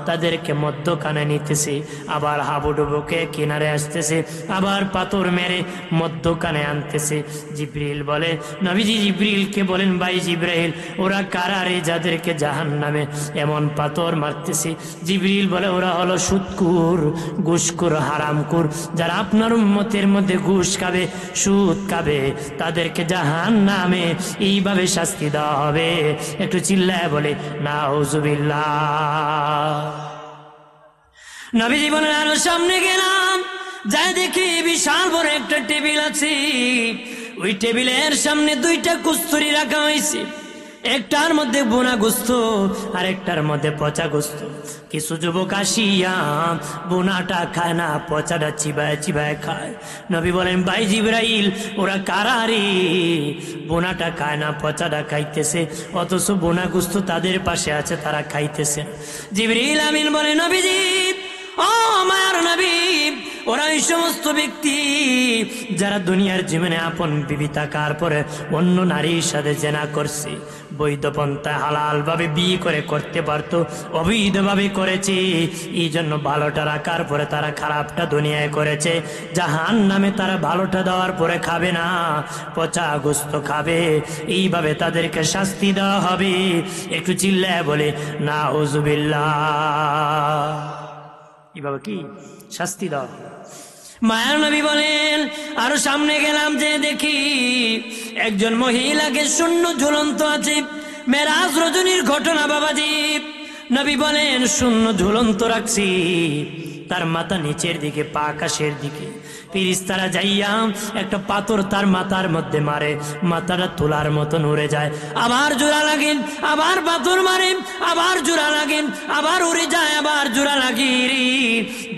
তাদেরকে মধ্যখানে নিতেছে। আবার হাবুডুবুকে কিনারে আসতেছে, আবার পাথর মেরে মধ্যখানে আনতেছে। জিব্রিল বলে, নবীজি জিব্রিলকে বলেন, ভাই জিব্রাইল, ওরা কারা রে যাদেরকে জাহান্নামে এমন পাথর মারতেছে? জিব্রিল বলে, ওরা হলো সুদকুর, ঘুষখোর, হারামখোর। যারা আপনার উম্মতের মধ্যে ঘুষ খাবে, সুদ খাবে, তাদেরকে জাহান্নামে এইভাবে শাস্তি দেওয়া হবে। একটু চিল্লায় বলে নাউজুবিল্লাহ। নবীজি বলেন আরো সামনে গেলাম, যাই দেখি বিশাল বড় একটা টেবিল আছে। ওই টেবিলের সামনে 2টা কস্তুরি রাখা হয়েছে। একটার মধ্যে বোনা গোস্ত আর একটার মধ্যে পচা গোস্ত। কিছু যুবক আসিয়া বোনাটা খায় না, পচাটা চিবায় চিবায় খায়। নবী বলেন, ভাই জিব্রাইল, ওরা কারা রে? বোনাটা খায় না, পচাটা খাইতেছে, অথচ বোনা গোস্ত তাদের পাশে আছে, তারা খাইতেছে। জিবরিল আমিন বলে, নবীজি, ও মায়ার নবী, ওরা এই সমস্ত ব্যক্তি যারা দুনিয়ার জীবনে আপন বিবি থাকার পরে অন্য নারীর সাথে জেনা করছে, বৈধ পন্থায় হালাল ভাবে বিয়ে করে করতে পারতো, অবৈধ ভাবে করেছে। এই জন্য ভালোটা রাখার পরে তারা খারাপটা দুনিয়ায় করেছে। জাহান্নামে তারা ভালোটা দেওয়ার পরে খাবে না, পচা গোস্ত খাবে। এইভাবে তাদেরকে শাস্তি দেওয়া হবে। একটু চিল্লায় বলে নাউজুবিল্লাহ। এইভাবে কি শাস্তি দেওয়া? মায়ার নবী বলেন, আরো সামনে গেলাম, যে দেখি একজন মহিলাকে শূন্য ঝুলন্ত আছে। মেরাজ রজনীর ঘটনা বাবাজি। নবী বলেন শূন্য ঝুলন্ত রাখছি, তার মাথা নিচের দিকে, পা আকাশের দিকে। ফেরেশতারা যাইয়া একটা পাথর তার মাথার মধ্যে মারে, মাথাটা তোলার মতন উড়ে যায়, আবার জোড়া লাগে, আবার পাথর মারে, আবার জোড়া লাগে, আবার উড়ে যায়, আবার জোড়া লাগে।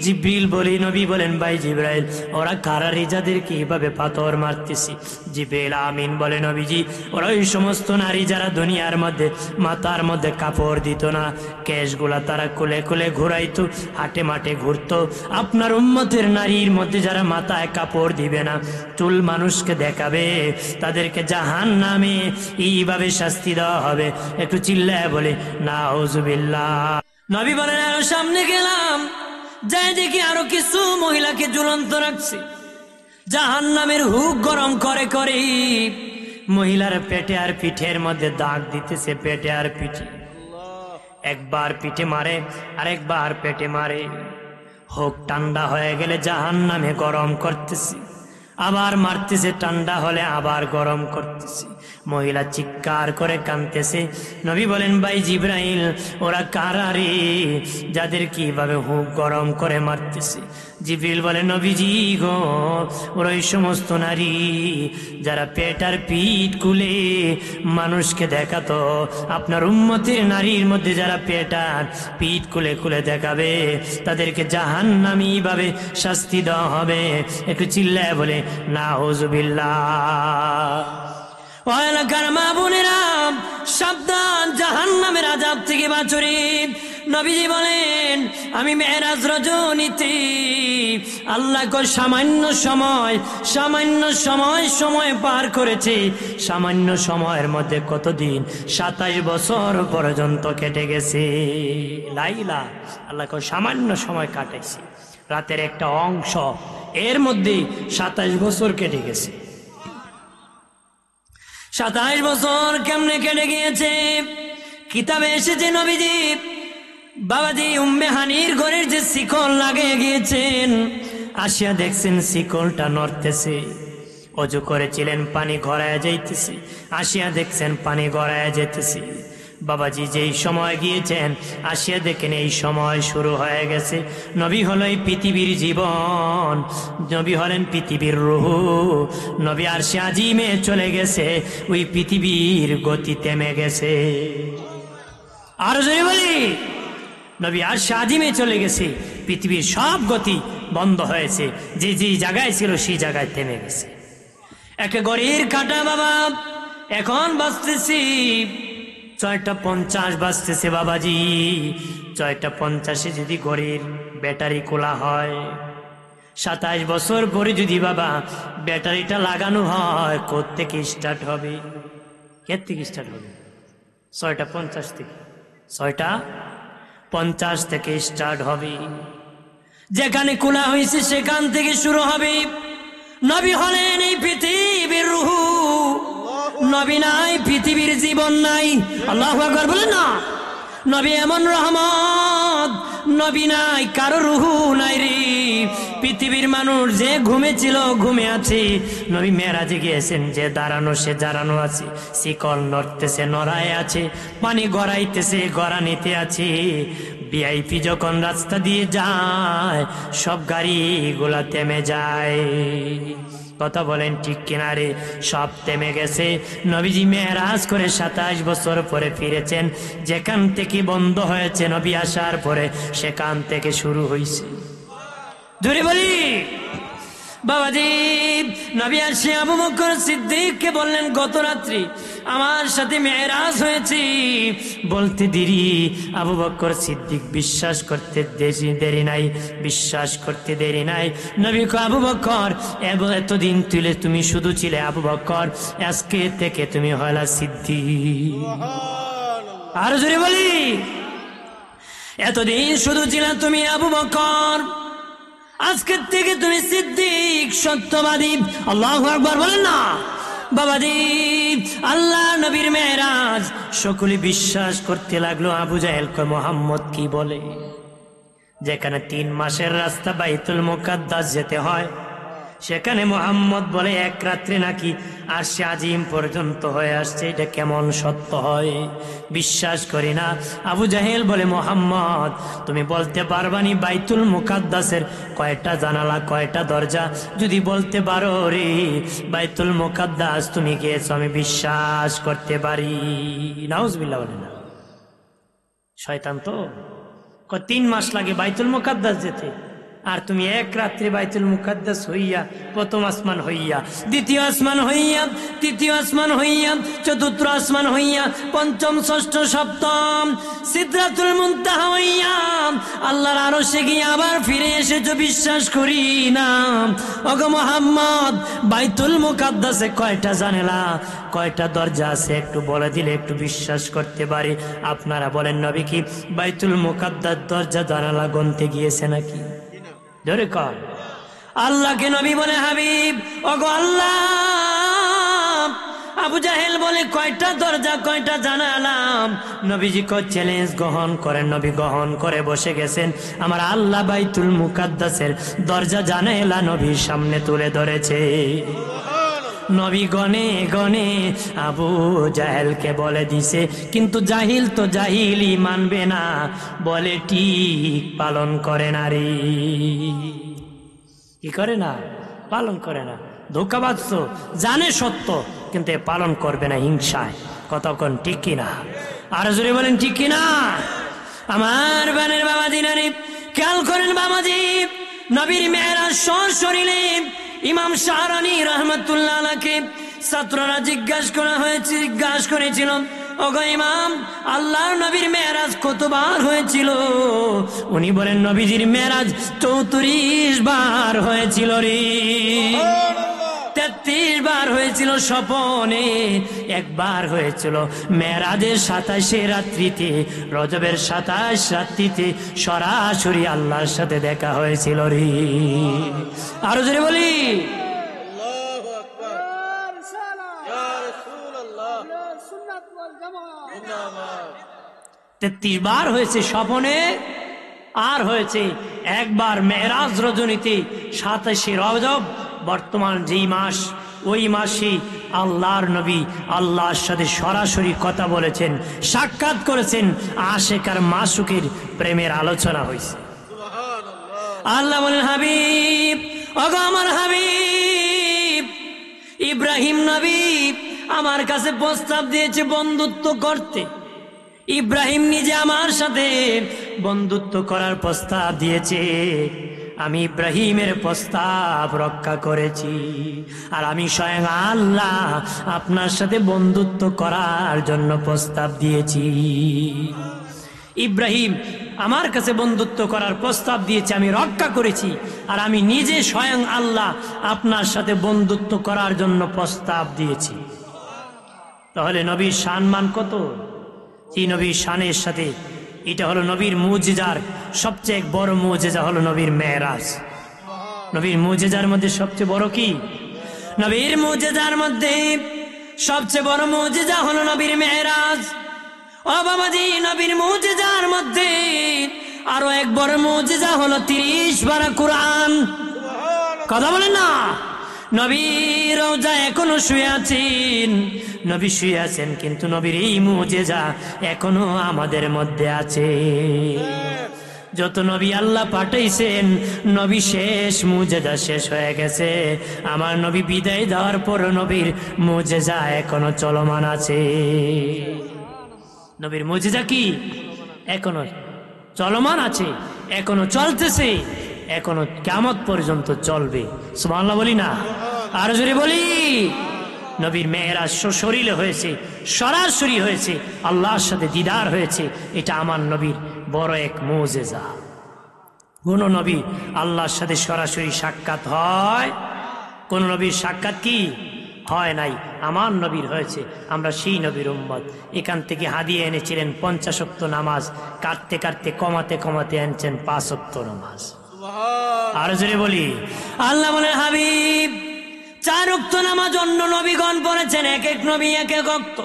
জিবরিল বলি, নবী বলেন, ভাই জিবরাইল, ওরা কারারি যাদেরকে এইভাবে পাথর মারতেছি? জিবরিল আমিন বলে, নবীজি, ওরা ওই সমস্ত নারী যারা দুনিয়ার মধ্যে মাথার মধ্যে কাপড় দিত না, কেশগুলা তারা খুলে খুলে ঘুরাইতো, হাটে মাঠে ঘুরতো। আপনার উম্মতের নারীর মধ্যে যারা মাথায় কাপড় দিবে না, চুল মানুষকে দেখাবে, তাদেরকে জাহান্নামে এইভাবে শাস্তি দেওয়া হবে। একটু চিল্লায় বলে নাউজুবিল্লাহ। নবী বলেন, আরো সামনে গেলাম, যাই দেখি আরো কিছু মহিলাকে ঝুলন্ত রাখছে, জাহান্নামের হুক গরম করে করে মহিলার পেটে আর পিঠের মধ্যে দাগ দিতেছে, পেটে আর পিঠে, একবার পিঠে মারে আরেকবার পেটে মারে। হোক ঠান্ডা হয়ে গেলে জাহান্নামে গরম করতেছে, আবার মারতেছে, ঠান্ডা হলে আবার গরম করতেছে। মহিলা চিৎকার করে কাঁদতেছে। নবী বলেন, ভাই জিবরাইল, ওরা কারা রে যাদের কিভাবে হুক গরম করে মারতেছে? জিবরিল বলে, নবীজি গো, ওরা ওই সমস্ত নারী যারা পেট আর পিঠ খুলে মানুষকে দেখাতো। আপনার উম্মতের নারীর মধ্যে যারা পেট আর পিঠ খুলে খুলে দেখাবে, তাদেরকে জাহান্নামী ভাবে শাস্তি দেওয়া হবে। একটু চিল্লায় বলে নাউজুবিল্লাহ। ও এলাকার মা বোনেরা, সাবধান, জাহান্নামের আযাব থেকে বাঁচুন। নবীজি বলেন, আমি মেরাজ রজনীতে আল্লাহকে সামান্য সময় পার করেছি। সামান্য সময়ের মধ্যে কতদিন? 27 বছর পর্যন্ত কেটে গেছে। লাইলা, আল্লাহকে সামান্য সময় কাটাইছি, রাতের একটা অংশ, এর মধ্যে 27 বছর কেটে গেছে। 27 বছর কেমনে কেটে গিয়েছে? কিতাবে এসেছে, নবীজি বাবাজি উম্মে হানির ঘরের যে শিকল লাগিয়ে গিয়েছেন, আসিয়া দেখছেন শিকলটা নড়তেছে। অজু করেছিলেন, পানি গড়ায় যাইতেছে, আসিয়া দেখছেন পানি গড়ায় যেতেছে। বাবাজি যেই সময় গিয়েছেন, আসিয়া দেখেন এই সময় শুরু হয়ে গেছে। নবী হলো এই পৃথিবীর জীবন, নবী হলেন পৃথিবীর রূহ। নবী আরশে আজিমে চলে গেছে, ওই পৃথিবীর গতি থেমে গেছে। আর যদি বলি, নবী আরশে আজিমে চলে গেছে, পৃথিবীর সব গতি বন্ধ হয়েছে, যে যে জায়গায় ছিল সেই জায়গায় থেমে গেছে। একটা ঘড়ির কাঁটা বাবা এখন বাজতেছি 6:50 বাজতেছে। বাবাজি 6:50 যদি ঘড়ির ব্যাটারি খোলা হয়, 27 বছর পরে যদি বাবা ব্যাটারিটা লাগানো হয়, কোত্থেকে স্টার্ট হবে? এর থেকে স্টার্ট হবে 6:50 থেকে, 6:50 থেকে স্টার্ট হবে। যেখানে খোলা হয়েছে সেখান থেকে শুরু হবে। নবী হলেন এই পৃথিবীর রূহ, নবী নাই পৃথিবীর জীবন নাই। আল্লাহু আকবার বলেন না। নবী এমন রহমত, নবী নাই কারো রূহ নাই রে। পৃথিবীর মানুষ যে ঘুমেছিল ঘুমে আছে, নবী মেরাজে গিয়েছেন, যে দাঁড়ানো সে দাঁড়ানো আছে, শিকল নড়তেছে নড়ায় আছে, পানি গড়াইতেছে গড়ানিতে আছে। ভিআইপি যখন রাস্তা দিয়ে যায়, সব গাড়িগুলা থেমে যায়। কথা বলেন ঠিক কিনা রে? সব থেমে গেছে। নবীজি মেরাজ করে 27 বছর পরে ফিরেছেন। যেখান থেকে বন্ধ হয়েছে নবী আসার পরে, সেখান থেকে শুরু হয়েছে। জোরে বলি বাবাজি। নবী আসে আবু বকর সিদ্দিককে বললেন, গত রাত্রি আমার সাথে মেরাজ হয়েছে। বলতে দেরি, আবু বকর সিদ্দিক বিশ্বাস করতে দেরি নাই, বিশ্বাস করতে দেরি নাই। নবী কো, আবু বকর এতদিন তুলে তুমি শুধু ছিলে আবু বকর, আজকে থেকে তুমি হলা সিদ্দিক। আর জোরে বলি, এতদিন শুধু ছিলা তুমি আবু বকর, আজকের থেকে তুমি সিদ্দিক, সত্যবাদী। আল্লাহু আকবার বলেন না বাবাজি। আল্লাহ নবীর মেরাজ, সকলে বিশ্বাস করতে লাগলো। আবু জাহেল কয়, মোহাম্মদ কি বলে? যেখানে 3 মাসের রাস্তা বাইতুল মুকাদ্দাস যেতে হয়, সেখানে মোহাম্মদ বলে এক রাত্রে নাকি আরশে আজিম পর্যন্ত হয়ে আসছে। এটা কেমন সত্য হয়? বিশ্বাস করি না। আবু জাহেল বলে, মোহাম্মদ তুমি বলতে পারবানি বাইতুল মুকাদ্দাসের কয়টা জানালা, কয়টা দরজা? যদি বলতে পারো রে বাইতুল মুকাদ্দাস তুমি গিয়েছো, আমি বিশ্বাস করতে পারি। নাউজুবিল্লাহ বলে না। শয়তান তো 3 মাস লাগে বাইতুল মুকাদ্দাস যেতে, আর তুমি এক রাত্রে বাইতুল মুকাদ্দাস হইয়া, প্রথম আসমান হইয়া, দ্বিতীয় আসমান হইয়া, তৃতীয় আসমান হইয়া, চতুর্থ আসমান হইয়া, পঞ্চম, ষষ্ঠ, সপ্তম সিদরাতুল মুনতাহা হইয়া আল্লাহর আরশে গিয়ে আবার ফিরে এসেছো, বিশ্বাস করি না। ওগো মুহাম্মদ, বাইতুল মুকাদ্দাসে কয়টা জানালা, কয়টা দরজা আছে একটু বলে দিলে একটু বিশ্বাস করতে পারি। আপনারা বলেন নবী কি বাইতুল মুকাদ্দাস দরজা জানালা গুনতে গিয়েছে নাকি? ধরে কর। আল্লাহকে নবী বলে, হাবিব ওগো আল্লাহ। আবু জাহেল বলে, কয়টা দরজা, কয়টা জানালা? নবীজি চ্যালেঞ্জ গ্রহণ করেন। নবী গ্রহণ করে বসে গেছেন। আমার আল্লাহ বাইতুল মুকাদ্দাসের দরজা জানালা নবীর সামনে তুলে ধরেছে। নবী গনে গনে আবু জাহেলকে বলে দিছে, কিন্তু জাহিল তো জাহিলই মানবে না, বলে ঠিক পালন করে না রে। কি করে না? পালন করে না। ধোকাবাজ তো, জানে সত্য কিন্তু পালন করবে না হিংসায়। কতক্ষণ ঠিক কিনা? আর জোরে বলেন ঠিক কিনা? আমার বানের বাবাজি নানি খেয়াল করেন বাবাজি, নবীর মেরাজ সশরীরে ইমাম শাহরানি রহমতুল্লাহ আলাইহি ছাত্ররা জিজ্ঞাসা করেছিল, ওগো ইমাম, আল্লাহর নবীর মেরাজ কতবার হয়েছিল? উনি বলেন, নবীজির মেরাজ 34 বার হয়েছিল রে। 33 বার হয়েছিল স্বপনে, একবার হয়েছিল মেরাজের 27 রাত্রিতে, রজবের 27 রাত্রিতে সরাসরি আল্লাহর সাথে দেখা হয়েছিল রে। আরো জোরে বলি, আল্লাহু আকবার। ইয়া রাসূলুল্লাহ, সুন্নাত ওয়াল জামাত জিন্দাবাদ। 33 বার হয়েছে স্বপনে, আর হয়েছে একবার মেরাজ রজনীতে 27 রজব। বর্তমান যেই মাস, ওই মাসে আল্লাহর নবী আল্লাহর সাথে সরাসরি কথা বলেছেন, সাক্ষাৎ করেছেন, আশিক আর মাসুকের প্রেমের আলোচনা হয়েছে। আল্লাহ বলেন, হাবিব ওগো আমার হাবিব, ইব্রাহিম নবী আমার কাছে প্রস্তাব দিয়েছে বন্ধুত্ব করতে। ইব্রাহিম নিজে আমার সাথে বন্ধুত্ব করার প্রস্তাব দিয়েছে। আমি ইব্রাহিমের প্রস্তাব রক্ষা করেছি, আর আমি স্বয়ং আল্লাহ আপনার সাথে বন্ধুত্ব করার জন্য প্রস্তাব দিয়েছি। ইব্রাহিম আমার কাছে বন্ধুত্ব করার প্রস্তাব দিয়েছে, আমি রক্ষা করেছি, আর আমি নিজে স্বয়ং আল্লাহ আপনার সাথে বন্ধুত্ব করার জন্য প্রস্তাব দিয়েছি। তাহলে নবীর সম্মান কত? এই নবীর শানের সাথে এটা হলো নবীর মুজিজার সবচেয়ে বড় মুজিজা হলো নবীর মেরাজ। নবীর মুজিজার মধ্যে সবচেয়ে বড় কি? নবীর মুজিজার মধ্যে সবচেয়ে বড় মুজিজা হলো নবীর মেরাজ। ও বাবাজি, নবীর মুজিজার মধ্যে আরো এক বড় মুজিজা হলো 30 পারা কোরআন। কথা বলেন না? নবী রওজা এখনো শুয়ে আছেন, নবী শুয়ে আছেন, কিন্তু নবীর এই মুজিজা এখনো আমাদের মধ্যে আছে। যত নবী আল্লাহ পাঠাইছেন, নবী শেষ, মুজিজা শেষ হয়ে গেছে। আমার নবী বিদায় দেওয়ার পর নবীর মুজিজা এখনো চলমান আছে। নবীর মুজিজা কি এখনো চলমান আছে, এখনো চলতেছে, এখনো কিয়ামত পর্যন্ত চলবে। সুবহানাল্লাহ বলি না? আর জোরে বলি। নবীর মেরাজ সশরীরে হয়েছে, সরাসরি হয়েছে, আল্লাহর সাথে দিদার হয়েছে। এটা আমার নবীর বড় এক মুজিজা। কোন নবী আল্লাহর সাথে সরাসরি সাক্ষাৎ হয়? কোন নবীর সাক্ষাৎ কি হয় নাই? আমার নবীর হয়েছে। আমরা সেই নবীর উম্মত। এখান থেকে হাদিয়ে এনেছিলেন 50 ওয়াক্ত নামাজ, কাটতে কাটতে কমাতে কমাতে এনেছেন 5 ওয়াক্ত নামাজ। আর জোরে বলি। আল্লাহ বলেন, হাবিব 4 ওয়াক্ত নামাজ অন্য নবীগণ পড়েছেন, এক এক নবী এক এক ওয়াক্ত।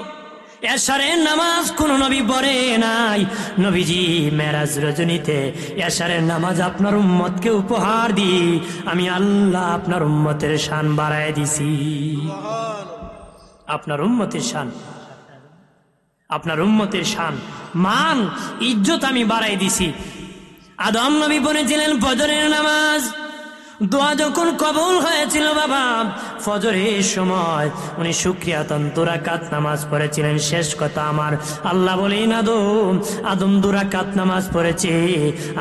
এশারের নামাজ কোন নবী পড়ে নাই। নবীজি মেরাজ রজনীতে এশারের নামাজ আপনার উম্মতকে উপহার দিই, আমি আল্লাহ আপনার উম্মতের শান বাড়ায় দিছি। আপনার উম্মতের শান, আপনার উম্মতের শান, মান, ইজ্জত আমি বাড়াই দিছি। আদম নবী পড়েছিলেন ফজরের নামাজ, দোয়া যখন কবুল হয়েছিল বাবা ফজরের সময় উনি শুকরিয়া 2 রাকাত নামাজ পড়েছিলেন। শেষ কথা আমার আল্লাহ বলেন আদম 2 রাকাত নামাজ পড়েছে,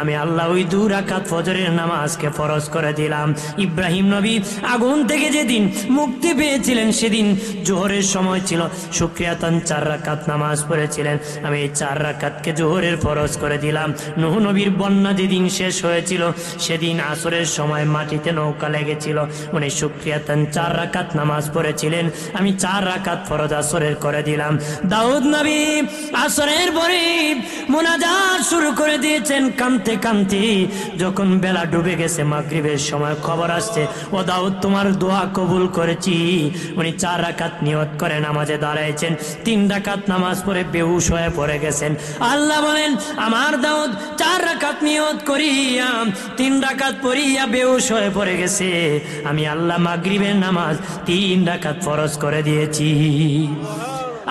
আমি আল্লাহ ওই 2 রাকাত ফজরের নামাজকে ফরজ করে দিলাম। ইব্রাহিম নবী আগুন থেকে যেদিন মুক্তি পেয়েছিলেন সেদিন জোহরের সময় ছিল, শুকরিয়া 4 রাকাত নামাজ পড়েছিলেন, আমি এই 4 রাকাতকে জোহরের ফরজ করে দিলাম। নূহ নবীর বন্যা যেদিন শেষ হয়েছিল সেদিন আসরের সময় মাটিতে নৌকা লেগেছিল, উনি শুকরিয়া 4 রাকাত নামাজ পড়েছিলেন, আমি 4 রাকাত ফরজ আসরের করে দিলাম। দাউদ নবী আসরের পরে মুনাজাত শুরু করে দিয়েছেন কাঁদতে কাঁদতে, যখন বেলা ডুবে গেছে মাগরিবের সময় খবর আসছে ও দাউদ তোমার দোয়া কবুল করেছি, উনি 4 রাকাত নিয়ত করে নামাজে দাঁড়াইছেন, 3 রাকাত নামাজ পড়ে বেহুশ হয়ে পড়ে গেছেন। আল্লাহ বলেন আমার দাউদ 4 রাকাত নিয়ত করিয়া 3 রাকাত পড়িয়া বেহুশ হয়ে পড়ে গেছে, আমি আল্লাহ মাগরিবের নামাজ 3 রাকাত ফরজ করে দিয়েছি।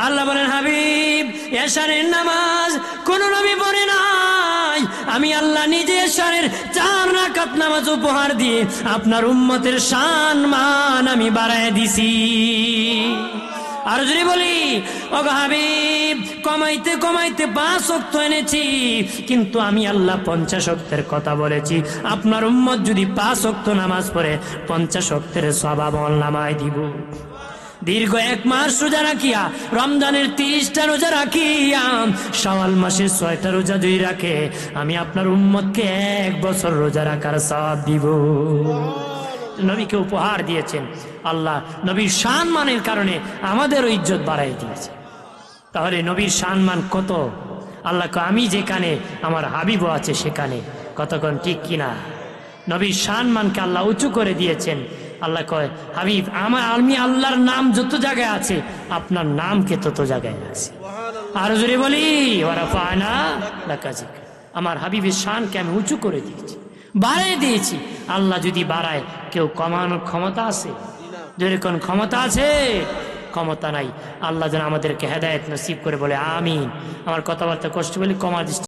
আল্লাহ বলেন হাবিব এশারের নামাজ কোন নবী পড়ে নাই, আমি আল্লাহ নিজে এশারের 4 রাকাত নামাজ উপহার দিয়ে আপনার উম্মতের শান মান আমি বাড়ায় দিছি। আর যদি বলি ও হাবিব কমাইতে কমাইতে 5 ওয়াক্ত এনেছি, কিন্তু আমি আল্লাহ 50 ওয়াক্তের কথা বলেছি, আপনার উম্মত যদি 5 ওয়াক্ত নামাজ পড়ে 50 ওয়াক্তের সওয়াব নামায় দিব। দীর্ঘ 1 মাস রোজা রাখিয়া, রমজানের 30টা রোজা রাখিয়া, শাওয়াল মাসে 6টা রোজা যদি রাখে, আমি আপনার উম্মতকে 1 বছর রোজা রাখার সওয়াব দিব। নবীকে উপহার দিয়েছেন আল্লাহ, নবীর সম্মানের কারণে আমাদেরও ইজ্জত বাড়াই দিয়েছে। তাহলে নবীর সম্মান কত, আল্লাহ আমি যেখানে আমার হাবিবও আছে সেখানে, কতক্ষণ ঠিক কিনা? নবীর সম্মানকে আল্লাহ উঁচু করে দিয়েছেন। আল্লাহ কয় হাবিব আমি আল্লাহর নাম যত জায়গায় আছে আপনার নামকে তত জায়গায় আছে। আর যদি বলি আমার হাবিবের শানকে আমি উঁচু করে দিয়েছি, বাড়াই দিয়েছি। আল্লাহ যদি বাড়ায় কেউ কমানোর ক্ষমতা আছে? যেরকম ক্ষমতা আছে, ক্ষমতা নাই। আল্লাহ যেন আমাদেরকে হেদায়েত নসিব করে বলে আমিন। আমার কথাবার্তা কষ্ট বলে কমা দৃষ্টি